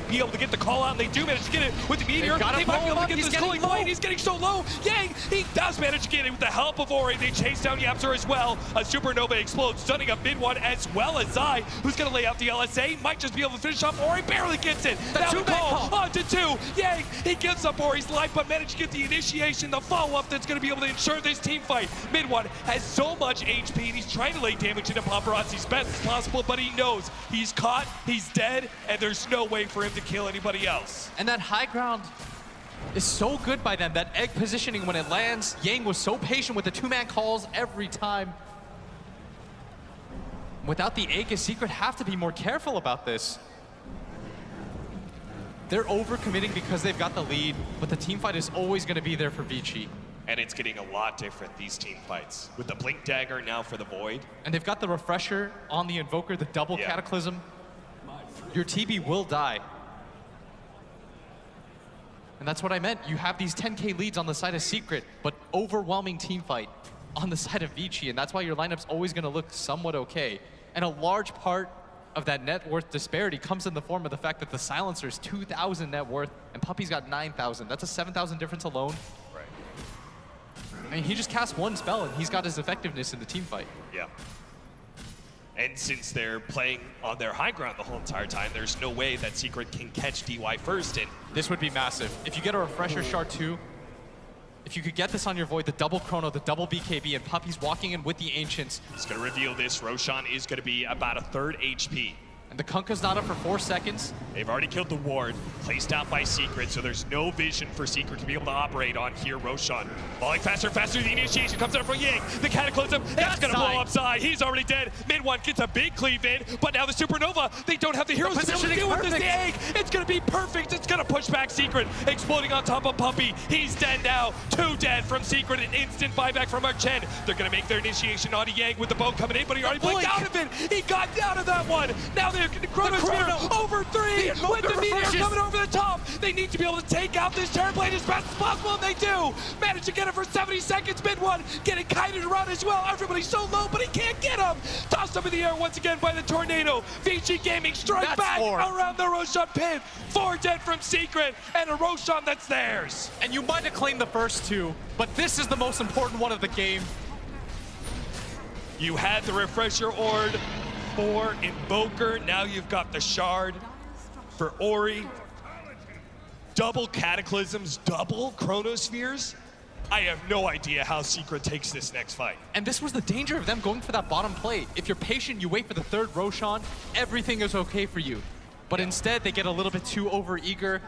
S19: be able to get the call out, and they do manage to get it with the Meteor. They might be able to get this cooling blade. He's getting so low. Yang, he does manage to get it with the help of Ori. They chase down Yapzor as well. A Supernova explodes, stunning up mid one as well as Zai, who's going to lay out the LSA. Might just be able to finish off Ori. Barely gets it. Now the call onto 2. Yang, he gives up Ori's life, but managed to get the initiation, the follow-up that's going to be able to ensure this team fight. Mid one has so much HP, and he's trying to lay damage into Paparazzi as best as possible, but he knows he's caught, he's dead, and there's no way for him to kill anybody else.
S18: And that high ground is so good by them. That egg positioning when it lands, Yang was so patient with the 2-man calls every time. Without the egg, Secret have to be more careful about this. They're overcommitting because they've got the lead, but the team fight is always going to be there for Vici.
S17: And it's getting a lot different, these team fights. With the Blink Dagger now for the Void.
S18: And they've got the Refresher on the Invoker, the double Cataclysm. Your TB will die. And that's what I meant. You have these 10K leads on the side of Secret, but overwhelming team fight on the side of Vici, and that's why your lineup's always going to look somewhat okay. And a large part of that net worth disparity comes in the form of the fact that the Silencer's 2,000 net worth, and Puppy's got 9,000. That's a 7,000 difference alone. I mean, he just casts one spell, and he's got his effectiveness in the team fight.
S17: Yeah. And since they're playing on their high ground the whole entire time, there's no way that Secret can catch DY first. And
S18: this would be massive. If you get a Refresher Shard 2, if you could get this on your Void, the double Chrono, the double BKB, and Puppy's walking in with the Ancients.
S17: He's going to reveal this. Roshan is going to be about a 3rd HP.
S18: And the Kunkka's not up for 4 seconds.
S17: They've already killed the ward, placed out by Secret, so there's no vision for Secret to be able to operate on here. Roshan falling faster and faster. The initiation comes out from Yang. The Cataclysm, that's going to blow up Zai. He's already dead. Mid one gets a big cleave in, but now the Supernova, they don't have the heroes to be able to deal with this. The egg, it's going to be perfect. It's going to push back Secret, exploding on top of Puppy. He's dead now. 2 dead from Secret. An instant buyback from Archen. They're going to make their initiation onto Yang with the bow coming in, but he already blinked out of it. He got out of that one. Now they're Chronosphere over 3 with the Meteor coming over the top. They need to be able to take out this Terrorblade as best as possible, and they do. Manage to get it for 70 seconds. Mid one getting kited around as well. Everybody's so low, but he can't get him. Tossed up in the air once again by the Tornado. Vici Gaming strike back around the Roshan pin. 4 dead from Secret, and a Roshan that's theirs.
S18: And you might have claimed the first 2, but this is the most important one of the game.
S19: You had the Refresher Ord for Invoker, now you've got the Shard for Ori. Double Cataclysms, double Chronospheres. I have no idea how Secret takes this next fight.
S18: And this was the danger of them going for that bottom play. If you're patient, you wait for the 3rd Roshan, everything is okay for you. But instead, they get a little bit too over-eager.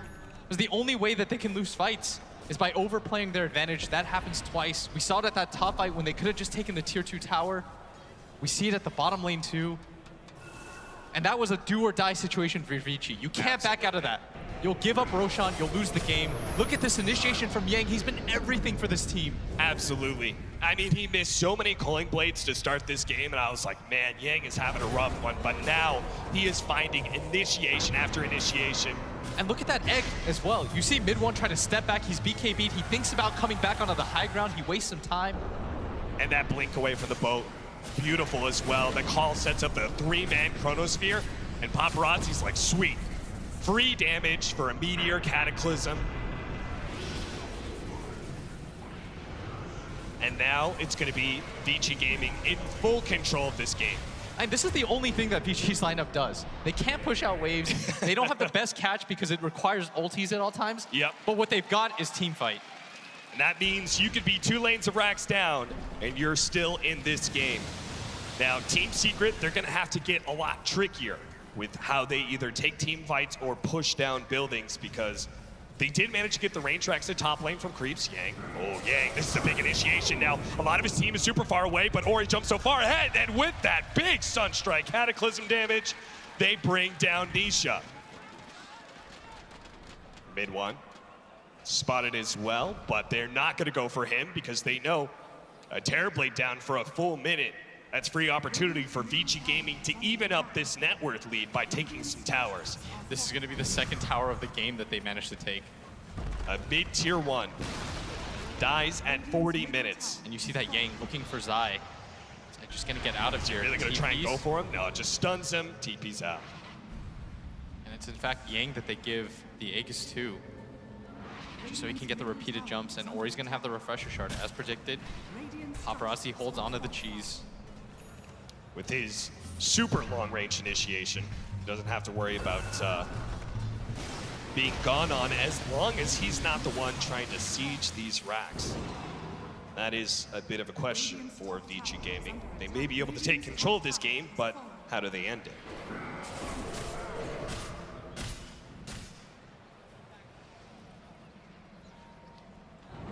S18: Because the only way that they can lose fights is by overplaying their advantage. That happens twice. We saw it at that top fight when they could have just taken the tier 2 tower. We see it at the bottom lane too. And that was a do-or-die situation for Vici. You can't back out of that. You'll give up Roshan, you'll lose the game. Look at this initiation from Yang. He's been everything for this team.
S17: Absolutely. I mean, he missed so many Culling Blades to start this game, and I was like, man, Yang is having a rough one. But now he is finding initiation after initiation.
S18: And look at that egg as well. You see mid one try to step back. He's BKB'd. He thinks about coming back onto the high ground. He wastes some time.
S17: And that blink away from the boat. Beautiful as well. The call sets up the 3-man Chronosphere, and Paparazzi's like, sweet. Free damage for a Meteor Cataclysm. And now it's going to be Vici Gaming in full control of this game.
S18: And this is the only thing that Vici's lineup does. They can't push out waves. They don't have the best catch because it requires ultis at all times.
S17: Yep.
S18: But what they've got is team fight.
S17: And that means you could be 2 lanes of racks down, and you're still in this game. Now, Team Secret, they're going to have to get a lot trickier with how they either take team fights or push down buildings, because they did manage to get the range tracks at top lane from Creeps. Yang. Oh, Yang, this is a big initiation now. A lot of his team is super far away, but Ori jumps so far ahead, and with that big Sunstrike Cataclysm damage, they bring down Nisha. Mid one. Spotted as well, but they're not going to go for him because they know a Terrorblade down for a full minute. That's free opportunity for Vici Gaming to even up this net worth lead by taking some towers.
S18: This is going to be the 2nd tower of the game that they managed to take.
S17: A mid-tier 1 dies at 40 minutes.
S18: And you see that Yang looking for Zai. Zai just going to get out of here.
S17: Really going to try and go for him? No, it just stuns him, TP's out.
S18: And It's in fact Yang that they give the Aegis to, just so he can get the repeated jumps, and Ori's gonna have the refresher shard as predicted. Paparazzi holds onto the cheese.
S17: With his super long range initiation, he doesn't have to worry about being gone on as long as he's not the one trying to siege these racks. That is a bit of a question for Vici Gaming. They may be able to take control of this game, but how do they end it?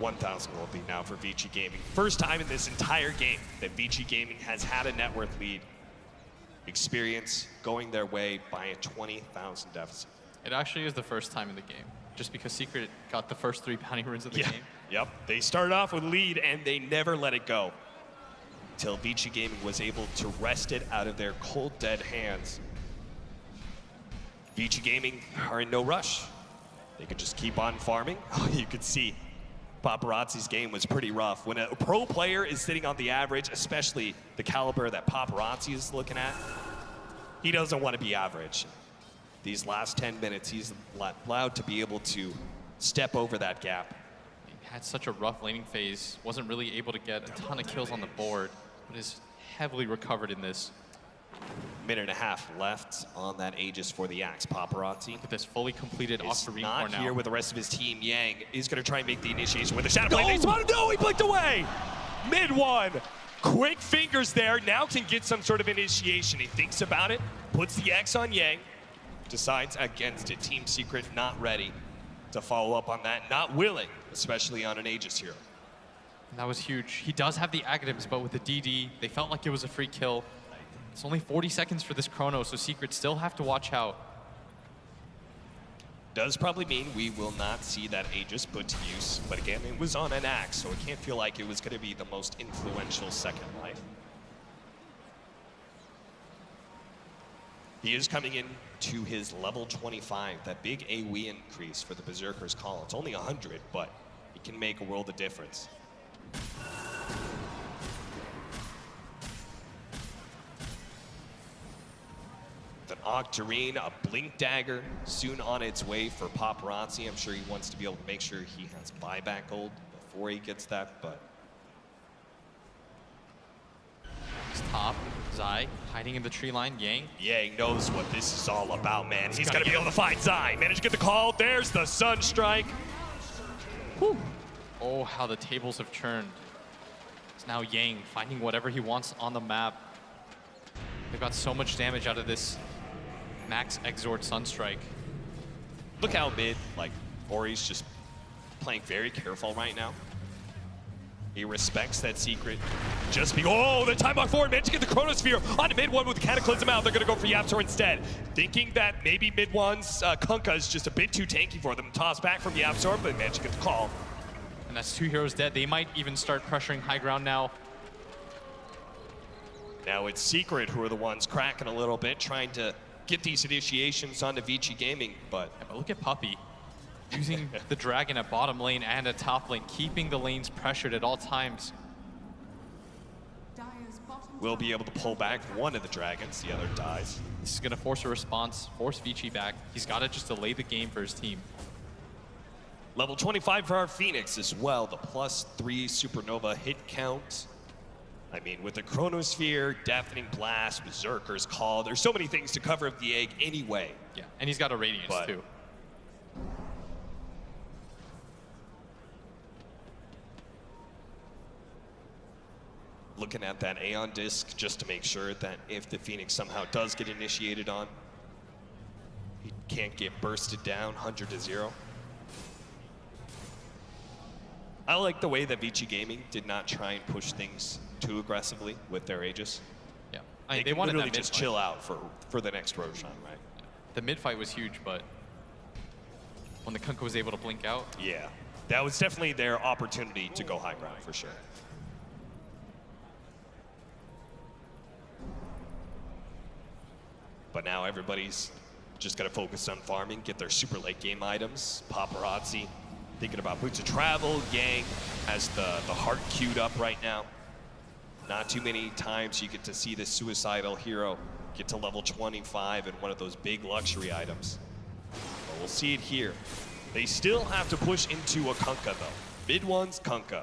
S17: $1,000 will be now for Vici Gaming. First time in this entire game that Vici Gaming has had a net worth lead. Experience going their way by a 20,000 deficit.
S18: It actually is the first time in the game, just because Secret got the first 3 bounty runes of the game.
S17: Yep, they started off with lead and they never let it go until Vici Gaming was able to wrest it out of their cold, dead hands. Vici Gaming are in no rush. They could just keep on farming. You could see Paparazzi's game was pretty rough. When a pro player is sitting on the average, especially the caliber that Paparazzi is looking at, he doesn't want to be average. These last 10 minutes, he's allowed to be able to step over that gap.
S18: He had such a rough laning phase, wasn't really able to get a ton of kills on the board, but is heavily recovered in this.
S17: Minute and a half left on that Aegis for the Axe. Paparazzi.
S18: Look at this fully completed Octarine
S17: not
S18: now.
S17: Here with the rest of his team. Yang is going to try and make the initiation with the Shadow Blade. No, he blinked away. Mid one. Quick fingers there. Now can get some sort of initiation. He thinks about it, puts the X on Yang, decides against it. Team Secret not ready to follow up on that. Not willing, especially on an Aegis hero.
S18: And that was huge. He does have the Agatims, but with the DD, they felt like it was a free kill. It's only 40 seconds for this chrono, so Secret still have to watch out.
S17: Does probably mean we will not see that Aegis put to use, but again, it was on an Axe, so it can't feel like it was going to be the most influential second life. He is coming in to his level 25, that big AoE increase for the Berserker's Call. It's only 100, but it can make a world of difference. An Octarine, a Blink Dagger, soon on its way for Paparazzi. I'm sure he wants to be able to make sure he has buyback gold before he gets that, but...
S18: He's top, Zai, hiding in the tree line, Yang.
S17: Yang knows what this is all about, man. He's gonna be able to find Zai. Managed to get the call. There's the Sunstrike.
S18: Whew. Oh, how the tables have turned. It's now Yang finding whatever he wants on the map. They've got so much damage out of this Max Exort Sunstrike.
S17: Look how mid, like, Ori's just playing very careful right now. He respects that Secret. Oh, the time on forward, managed to get the Chronosphere onto mid one with the Cataclysm out. They're gonna go for Yapzor instead. Thinking that maybe mid one's Kunkka is just a bit too tanky for them. Toss back from Yapzor, but they managed to get the call.
S18: And that's 2 heroes dead. They might even start pressuring high ground now.
S17: Now it's Secret who are the ones cracking a little bit, trying to get these initiations onto Vici Gaming, but...
S18: Yeah, but look at Puppey, using the Dragon at bottom lane and at top lane, keeping the lanes pressured at all times.
S17: Will be able to pull back one of the Dragons, the other dies.
S18: This is gonna force a response, force Vici back. He's gotta just delay the game for his team.
S17: Level 25 for our Phoenix as well, the +3 Supernova hit count. I mean, with the Chronosphere, Deafening Blast, Berserker's Call, there's so many things to cover up the egg anyway.
S18: Yeah, and he's got a Radiance too.
S17: Looking at that Aeon Disc just to make sure that if the Phoenix somehow does get initiated on, he can't get bursted down 100 to 0. I like the way that Vici Gaming did not try and push things too aggressively with their Aegis.
S18: Yeah,
S17: they
S18: wanted
S17: wanted literally
S18: that
S17: just chill out for the next Roshan, right?
S18: The mid fight was huge, but when the Kunkka was able to blink out.
S17: Yeah, that was definitely their opportunity to go high ground for sure. But now everybody's just got to focus on farming, get their super late game items. Paparazzi thinking about Boots of Travel. Yang has the heart queued up right now. Not too many times you get to see this suicidal hero get to level 25 and one of those big luxury items. We'll see it here. They still have to push into a Kunkka, though. Mid one's Kunkka,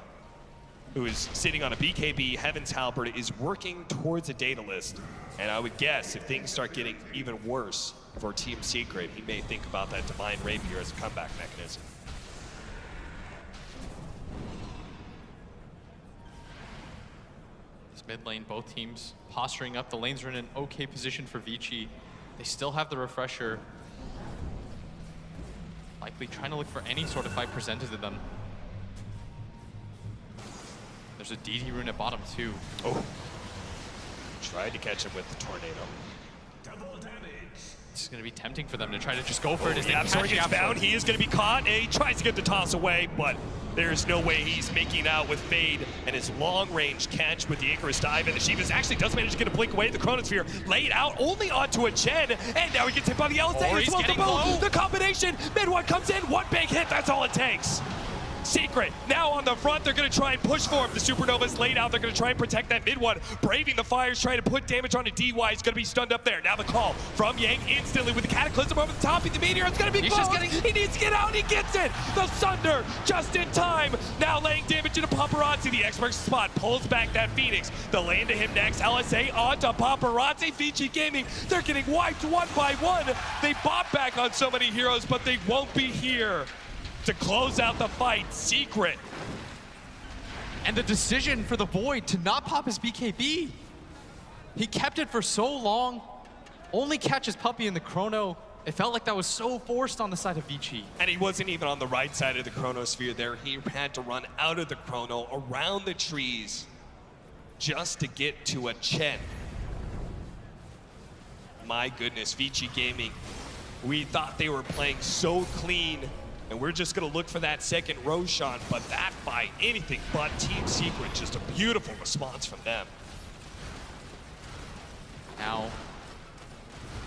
S17: who is sitting on a BKB. Heaven's Halberd is working towards a data list. And I would guess if things start getting even worse for Team Secret, he may think about that Divine Rapier as a comeback mechanism.
S18: This mid lane, both teams posturing up. The lanes are in an okay position for Vici. They still have the refresher. Likely trying to look for any sort of fight presented to them. There's a DD rune at bottom too.
S17: Oh. Tried to catch him with the tornado.
S18: It's going to be tempting for them to try to just go for it. As
S17: YapzOr gets bound. He is going to be caught, and he tries to get the toss away, but there's no way he's making out with Fade and his long-range catch with the Icarus dive. And the Shivas actually does manage to get a blink away. The Chronosphere laid out only onto a Chen, and now he gets hit by the LSA as well. The boom, the combination. Mid one comes in, one big hit. That's all it takes. Secret now on the front. They're going to try and push for him. The Supernova's laid out. They're going to try and protect that mid one. Braving the fires, trying to put damage on a DY. He's going to be stunned up there. Now the call from Yang instantly with the Cataclysm over the top. The Meteor is going to be close. He needs to get out. He gets it. The Sunder just in time. Now laying damage into Paparazzi. The expert spot pulls back that Phoenix. The land to him next. LSA onto Paparazzi. Vici Gaming. They're getting wiped one by one. They bought back on so many heroes, but they won't be here to close out the fight. Secret.
S18: And the decision for the Void to not pop his BKB. He kept it for so long, only catches Puppey in the Chrono. It felt like that was so forced on the side of Vici.
S17: And he wasn't even on the right side of the Chronosphere there. He had to run out of the Chrono, around the trees, just to get to a Chen. My goodness, Vici Gaming. We thought they were playing so clean, and we're just going to look for that second Roshan, but that by anything but Team Secret, just a beautiful response from them.
S18: Now,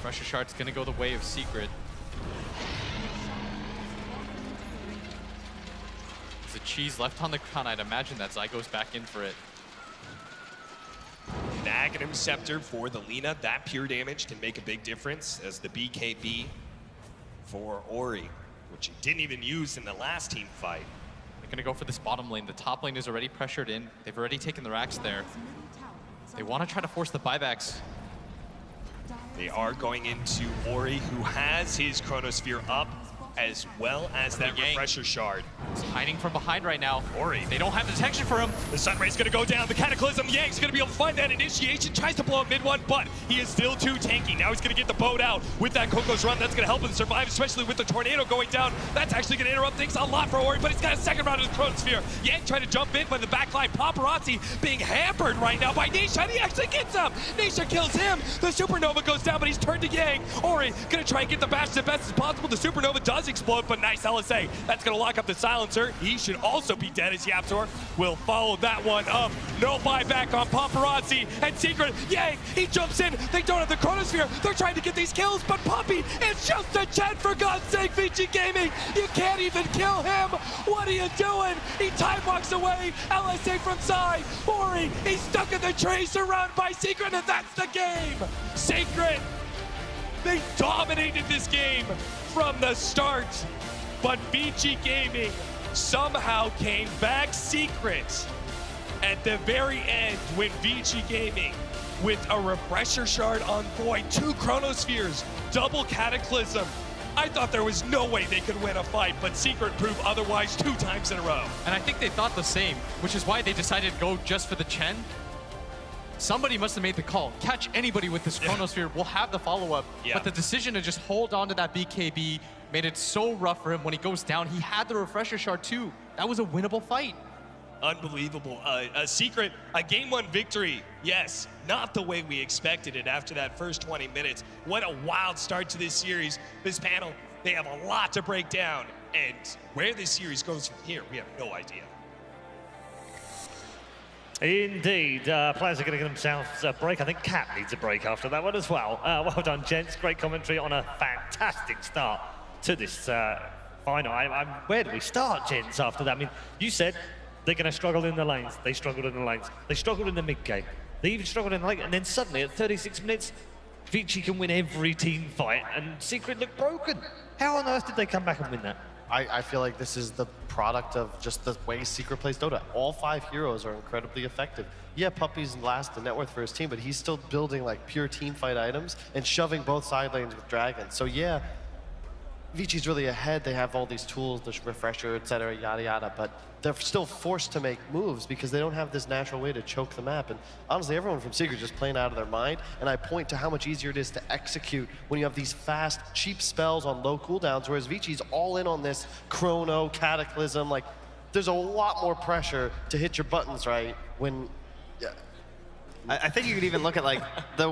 S18: Pressure Shard's going to go the way of Secret. There's a cheese left on the ground. I'd imagine that Zai goes back in for it.
S17: Magnum Scepter for the Lina. That pure damage can make a big difference as the BKB for Ori, which he didn't even use in the last team fight.
S18: They're going to go for this bottom lane. The top lane is already pressured in. They've already taken the racks there. They want to try to force the buybacks.
S17: They are going into Ori, who has his Chronosphere up, as well as that Refresher Shard.
S18: He's hiding from behind right now.
S17: Ori.
S18: They don't have detection for him.
S17: The Sunray's gonna go down. The Cataclysm, Yang's gonna be able to find that initiation. Tries to blow up mid one, but he is still too tanky. Now he's gonna get the boat out with that Coco's Run. That's gonna help him survive, especially with the Tornado going down. That's actually gonna interrupt things a lot for Ori, but he's got a second round of the Chronosphere. Yang trying to jump in, but the backline Paparazzi being hampered right now by Nisha, and he actually gets him. Nisha kills him. The Supernova goes down, but he's turned to Yang. Ori gonna try and get the bash as best as possible. The Supernova does explode, but nice LSA. That's gonna lock up the silencer. He should also be dead as YapzOr will follow that one up. No buyback on Paparazzi and Secret. Yang, he jumps in. They don't have the Chronosphere. They're trying to get these kills, but Puppey, it's just a Chen, for God's sake, Vici Gaming. You can't even kill him. What are you doing? He time walks away. LSA from side. Ori, he's stuck in the tree, surrounded by Secret, and that's the game. Secret, they dominated this game from the start, but Vici Gaming somehow came back. Secret at the very end when Vici Gaming, with a Refresher Shard on Void, 2 Chronospheres, double Cataclysm. I thought there was no way they could win a fight, but Secret proved otherwise 2 times in a row.
S18: And I think they thought the same, which is why they decided to go just for the Chen. Somebody must have made the call. Catch anybody with this Chronosphere, we'll have the follow-up.
S17: Yeah.
S18: But the decision to just hold on to that BKB made it so rough for him. When he goes down, he had the Refresher Shard too. That was a winnable fight.
S17: Unbelievable. A Secret, a game 1 victory. Yes, not the way we expected it after that first 20 minutes. What a wild start to this series. This panel, they have a lot to break down. And where this series goes from here, we have no idea.
S3: Indeed, players are going to get themselves a break. I think Cap needs a break after that one as well. Well done, gents. Great commentary on a fantastic start to this final. Where do we start, gents, after that? I mean, you said they're going to struggle in the lanes. They struggled in the lanes. They struggled in the mid game. They even struggled in the late. And then suddenly, at 36 minutes, Vici can win every team fight, and Secret looked broken. How on earth did they come back and win that?
S10: I feel like this is the product of just the way Secret plays Dota. All 5 heroes are incredibly effective. Yeah, Puppy's last in net worth for his team, but he's still building like pure team fight items and shoving both side lanes with Dragons. So yeah, Vici's really ahead. They have all these tools, the refresher, etc., yada yada, but they're still forced to make moves because they don't have this natural way to choke the map. And honestly, everyone from Secret just playing out of their mind. And I point to how much easier it is to execute when you have these fast, cheap spells on low cooldowns, whereas Vici's all in on this Chrono, Cataclysm. Like, there's a lot more pressure to hit your buttons right when. Yeah.
S9: I think you could even look at like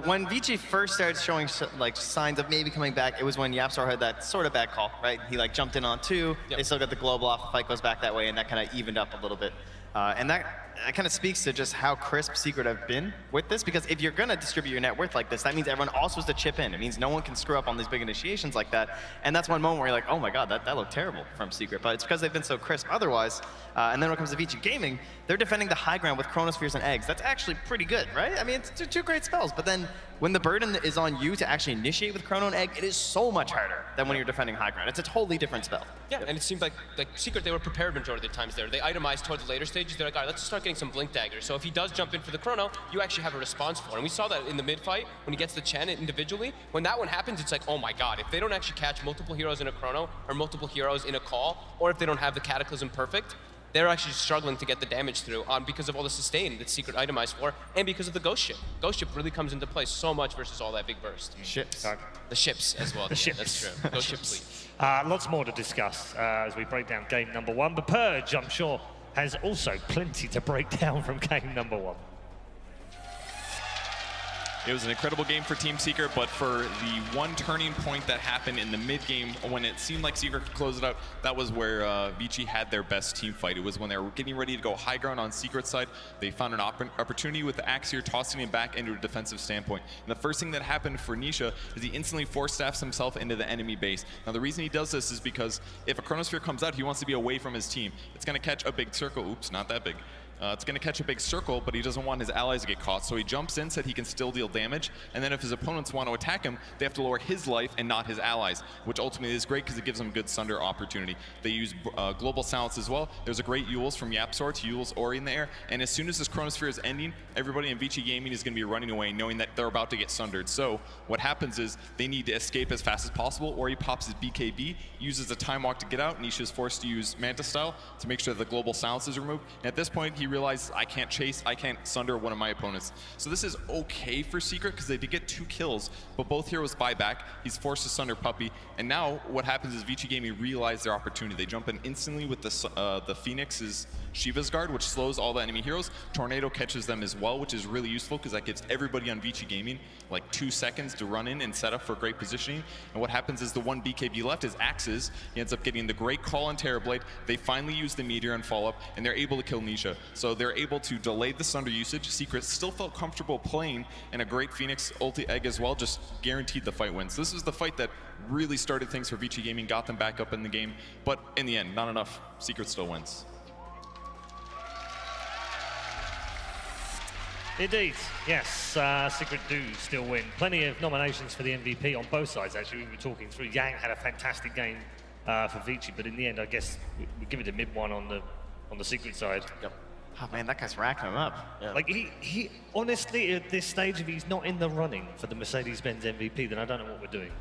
S9: when Vici first started showing like signs of maybe coming back, it was when YapzOr had that sort of bad call, right? He like jumped in on 2, they still got the global off, the fight goes back that way, and that kind of evened up a little bit. And that kind of speaks to just how crisp Secret have been with this, because if you're going to distribute your net worth like this, that means everyone also has to chip in. It means no one can screw up on these big initiations like that. And that's one moment where you're like, oh my god, that looked terrible from Secret. But it's because they've been so crisp otherwise. And then when it comes to Vici Gaming, they're defending the high ground with Chronospheres and Eggs. That's actually pretty good, right? I mean, it's 2 great spells. But then when the burden is on you to actually initiate with Chrono and Egg, it is so much harder than when you're defending high ground. It's a totally different spell.
S11: Yeah, and it seemed like Secret, they were prepared majority of the times there. They itemized towards the later stages. They're like, all right, let's start getting some Blink Daggers. So if he does jump in for the Chrono, you actually have a response for it. And we saw that in the mid-fight, when he gets the Chen individually. When that one happens, it's like, oh my god, if they don't actually catch multiple heroes in a Chrono, or multiple heroes in a call, or if they don't have the Cataclysm perfect, they're actually struggling to get the damage through because of all the sustain that Secret itemized for, and because of the Ghost Ship. Ghost Ship really comes into play so much versus all that big burst.
S9: Ships.
S11: The ships as well.
S3: The ships.
S11: That's true. Ghost Ship fleet.
S3: Lots more to discuss as we break down game number 1. But Purge, I'm sure, has also plenty to break down from game number 1.
S20: It was an incredible game for Team Secret, but for the one turning point that happened in the mid-game when it seemed like Secret could close it out, that was where Vici had their best team fight. It was when they were getting ready to go high ground on Secret's side. They found an opportunity with the Axior tossing him back into a defensive standpoint. And the first thing that happened for Nisha is he instantly force-staffs himself into the enemy base. Now the reason he does this is because if a Chronosphere comes out, he wants to be away from his team. It's going to catch a big circle. Oops, not that big. It's going to catch a big circle, but he doesn't want his allies to get caught, so he jumps in so that he can still deal damage, and then if his opponents want to attack him, they have to lower his life and not his allies, which ultimately is great because it gives them good Sunder opportunity. They use Global Silence as well. There's a great Yules from YapzOr to Yules Ori in the air, and as soon as this Chronosphere is ending, everybody in Vici Gaming is going to be running away knowing that they're about to get Sundered. So what happens is they need to escape as fast as possible. Ori pops his BKB, uses a time walk to get out, Nisha is forced to use Manta Style to make sure that the Global Silence is removed. And at this point, he realizes, I can't chase, I can't Sunder one of my opponents. So this is okay for Secret because they did get 2 kills, but both heroes buy back. He's forced to Sunder Puppy, and now what happens is Vici Gaming realize their opportunity. They jump in instantly with the Phoenix's Shiva's Guard, which slows all the enemy heroes. Tornado catches them as well, which is really useful because that gives everybody on Vici Gaming like 2 seconds to run in and set up for great positioning. And what happens is the one BKB left is Axes. He ends up getting the great call on Terrorblade. They finally use the Meteor and follow-up, and they're able to kill Nisha. So they're able to delay the Sunder usage. Secret still felt comfortable playing, and a great Phoenix ulti egg as well, just guaranteed the fight wins. This is the fight that really started things for Vici Gaming, got them back up in the game, but in the end, not enough. Secret still wins.
S3: Indeed, yes, Secret do still win. Plenty of nominations for the MVP on both sides, actually. We were talking through. Yang had a fantastic game for Vici, but in the end, I guess we give it a mid-one on the Secret side.
S9: Yep. Oh man, that guy's racking him up.
S3: Yeah. Like he honestly, at this stage, if he's not in the running for the Mercedes-Benz MVP, then I don't know what we're doing.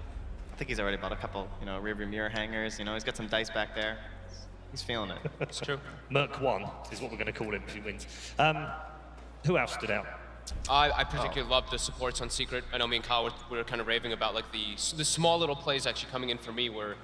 S9: I think he's already bought a couple, rearview mirror hangers. He's got some dice back there. He's feeling it.
S11: It's true.
S3: Merc 1 is what we're going to call him if he wins. Who else stood out?
S11: I particularly loved the supports on Secret. I know me and Kyle were kind of raving about like the small little plays actually coming in for me were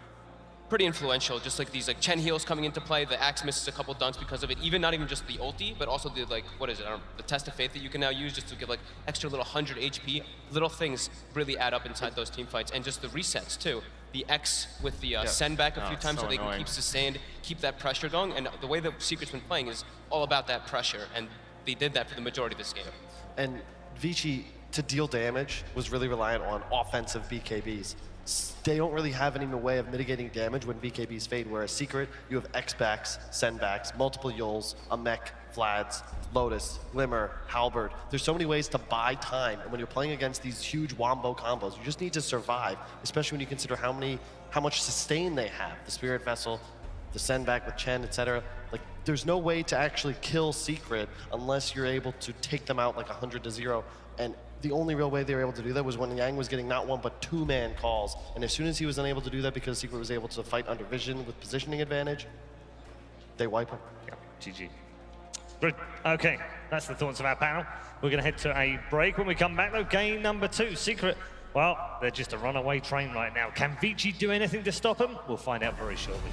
S11: pretty influential. Just like these like Chen heals coming into play, the Axe misses a couple dunks because of it. Even not even just the ulti, but also the the Test of Faith that you can now use just to get like extra little 100 HP. Little things really add up inside those team fights, and just the resets too. The X with the send back a few times so they can keep sustained, keep that pressure going. And the way that Secret's been playing is all about that pressure, and they did that for the majority of this game.
S10: And Vici, to deal damage, was really reliant on offensive BKBs. They don't really have any way of mitigating damage when BKBs fade, whereas Secret, you have X-backs, send-backs, multiple Yules, a mech, Vlad's, Lotus, Glimmer, Halberd. There's so many ways to buy time, and when you're playing against these huge wombo combos, you just need to survive, especially when you consider how much sustain they have. The Spirit Vessel, the send back with Chen, etc. Like, there's no way to actually kill Secret unless you're able to take them out like 100-0. And the only real way they were able to do that was when Yang was getting not one but two-man calls. And as soon as he was unable to do that because Secret was able to fight under vision with positioning advantage, they wipe him.
S3: Yeah, GG. Good. Okay, that's the thoughts of our panel. We're going to head to a break. When we come back, though, game number 2, Secret. Well, they're just a runaway train right now. Can Vici do anything to stop them? We'll find out very shortly.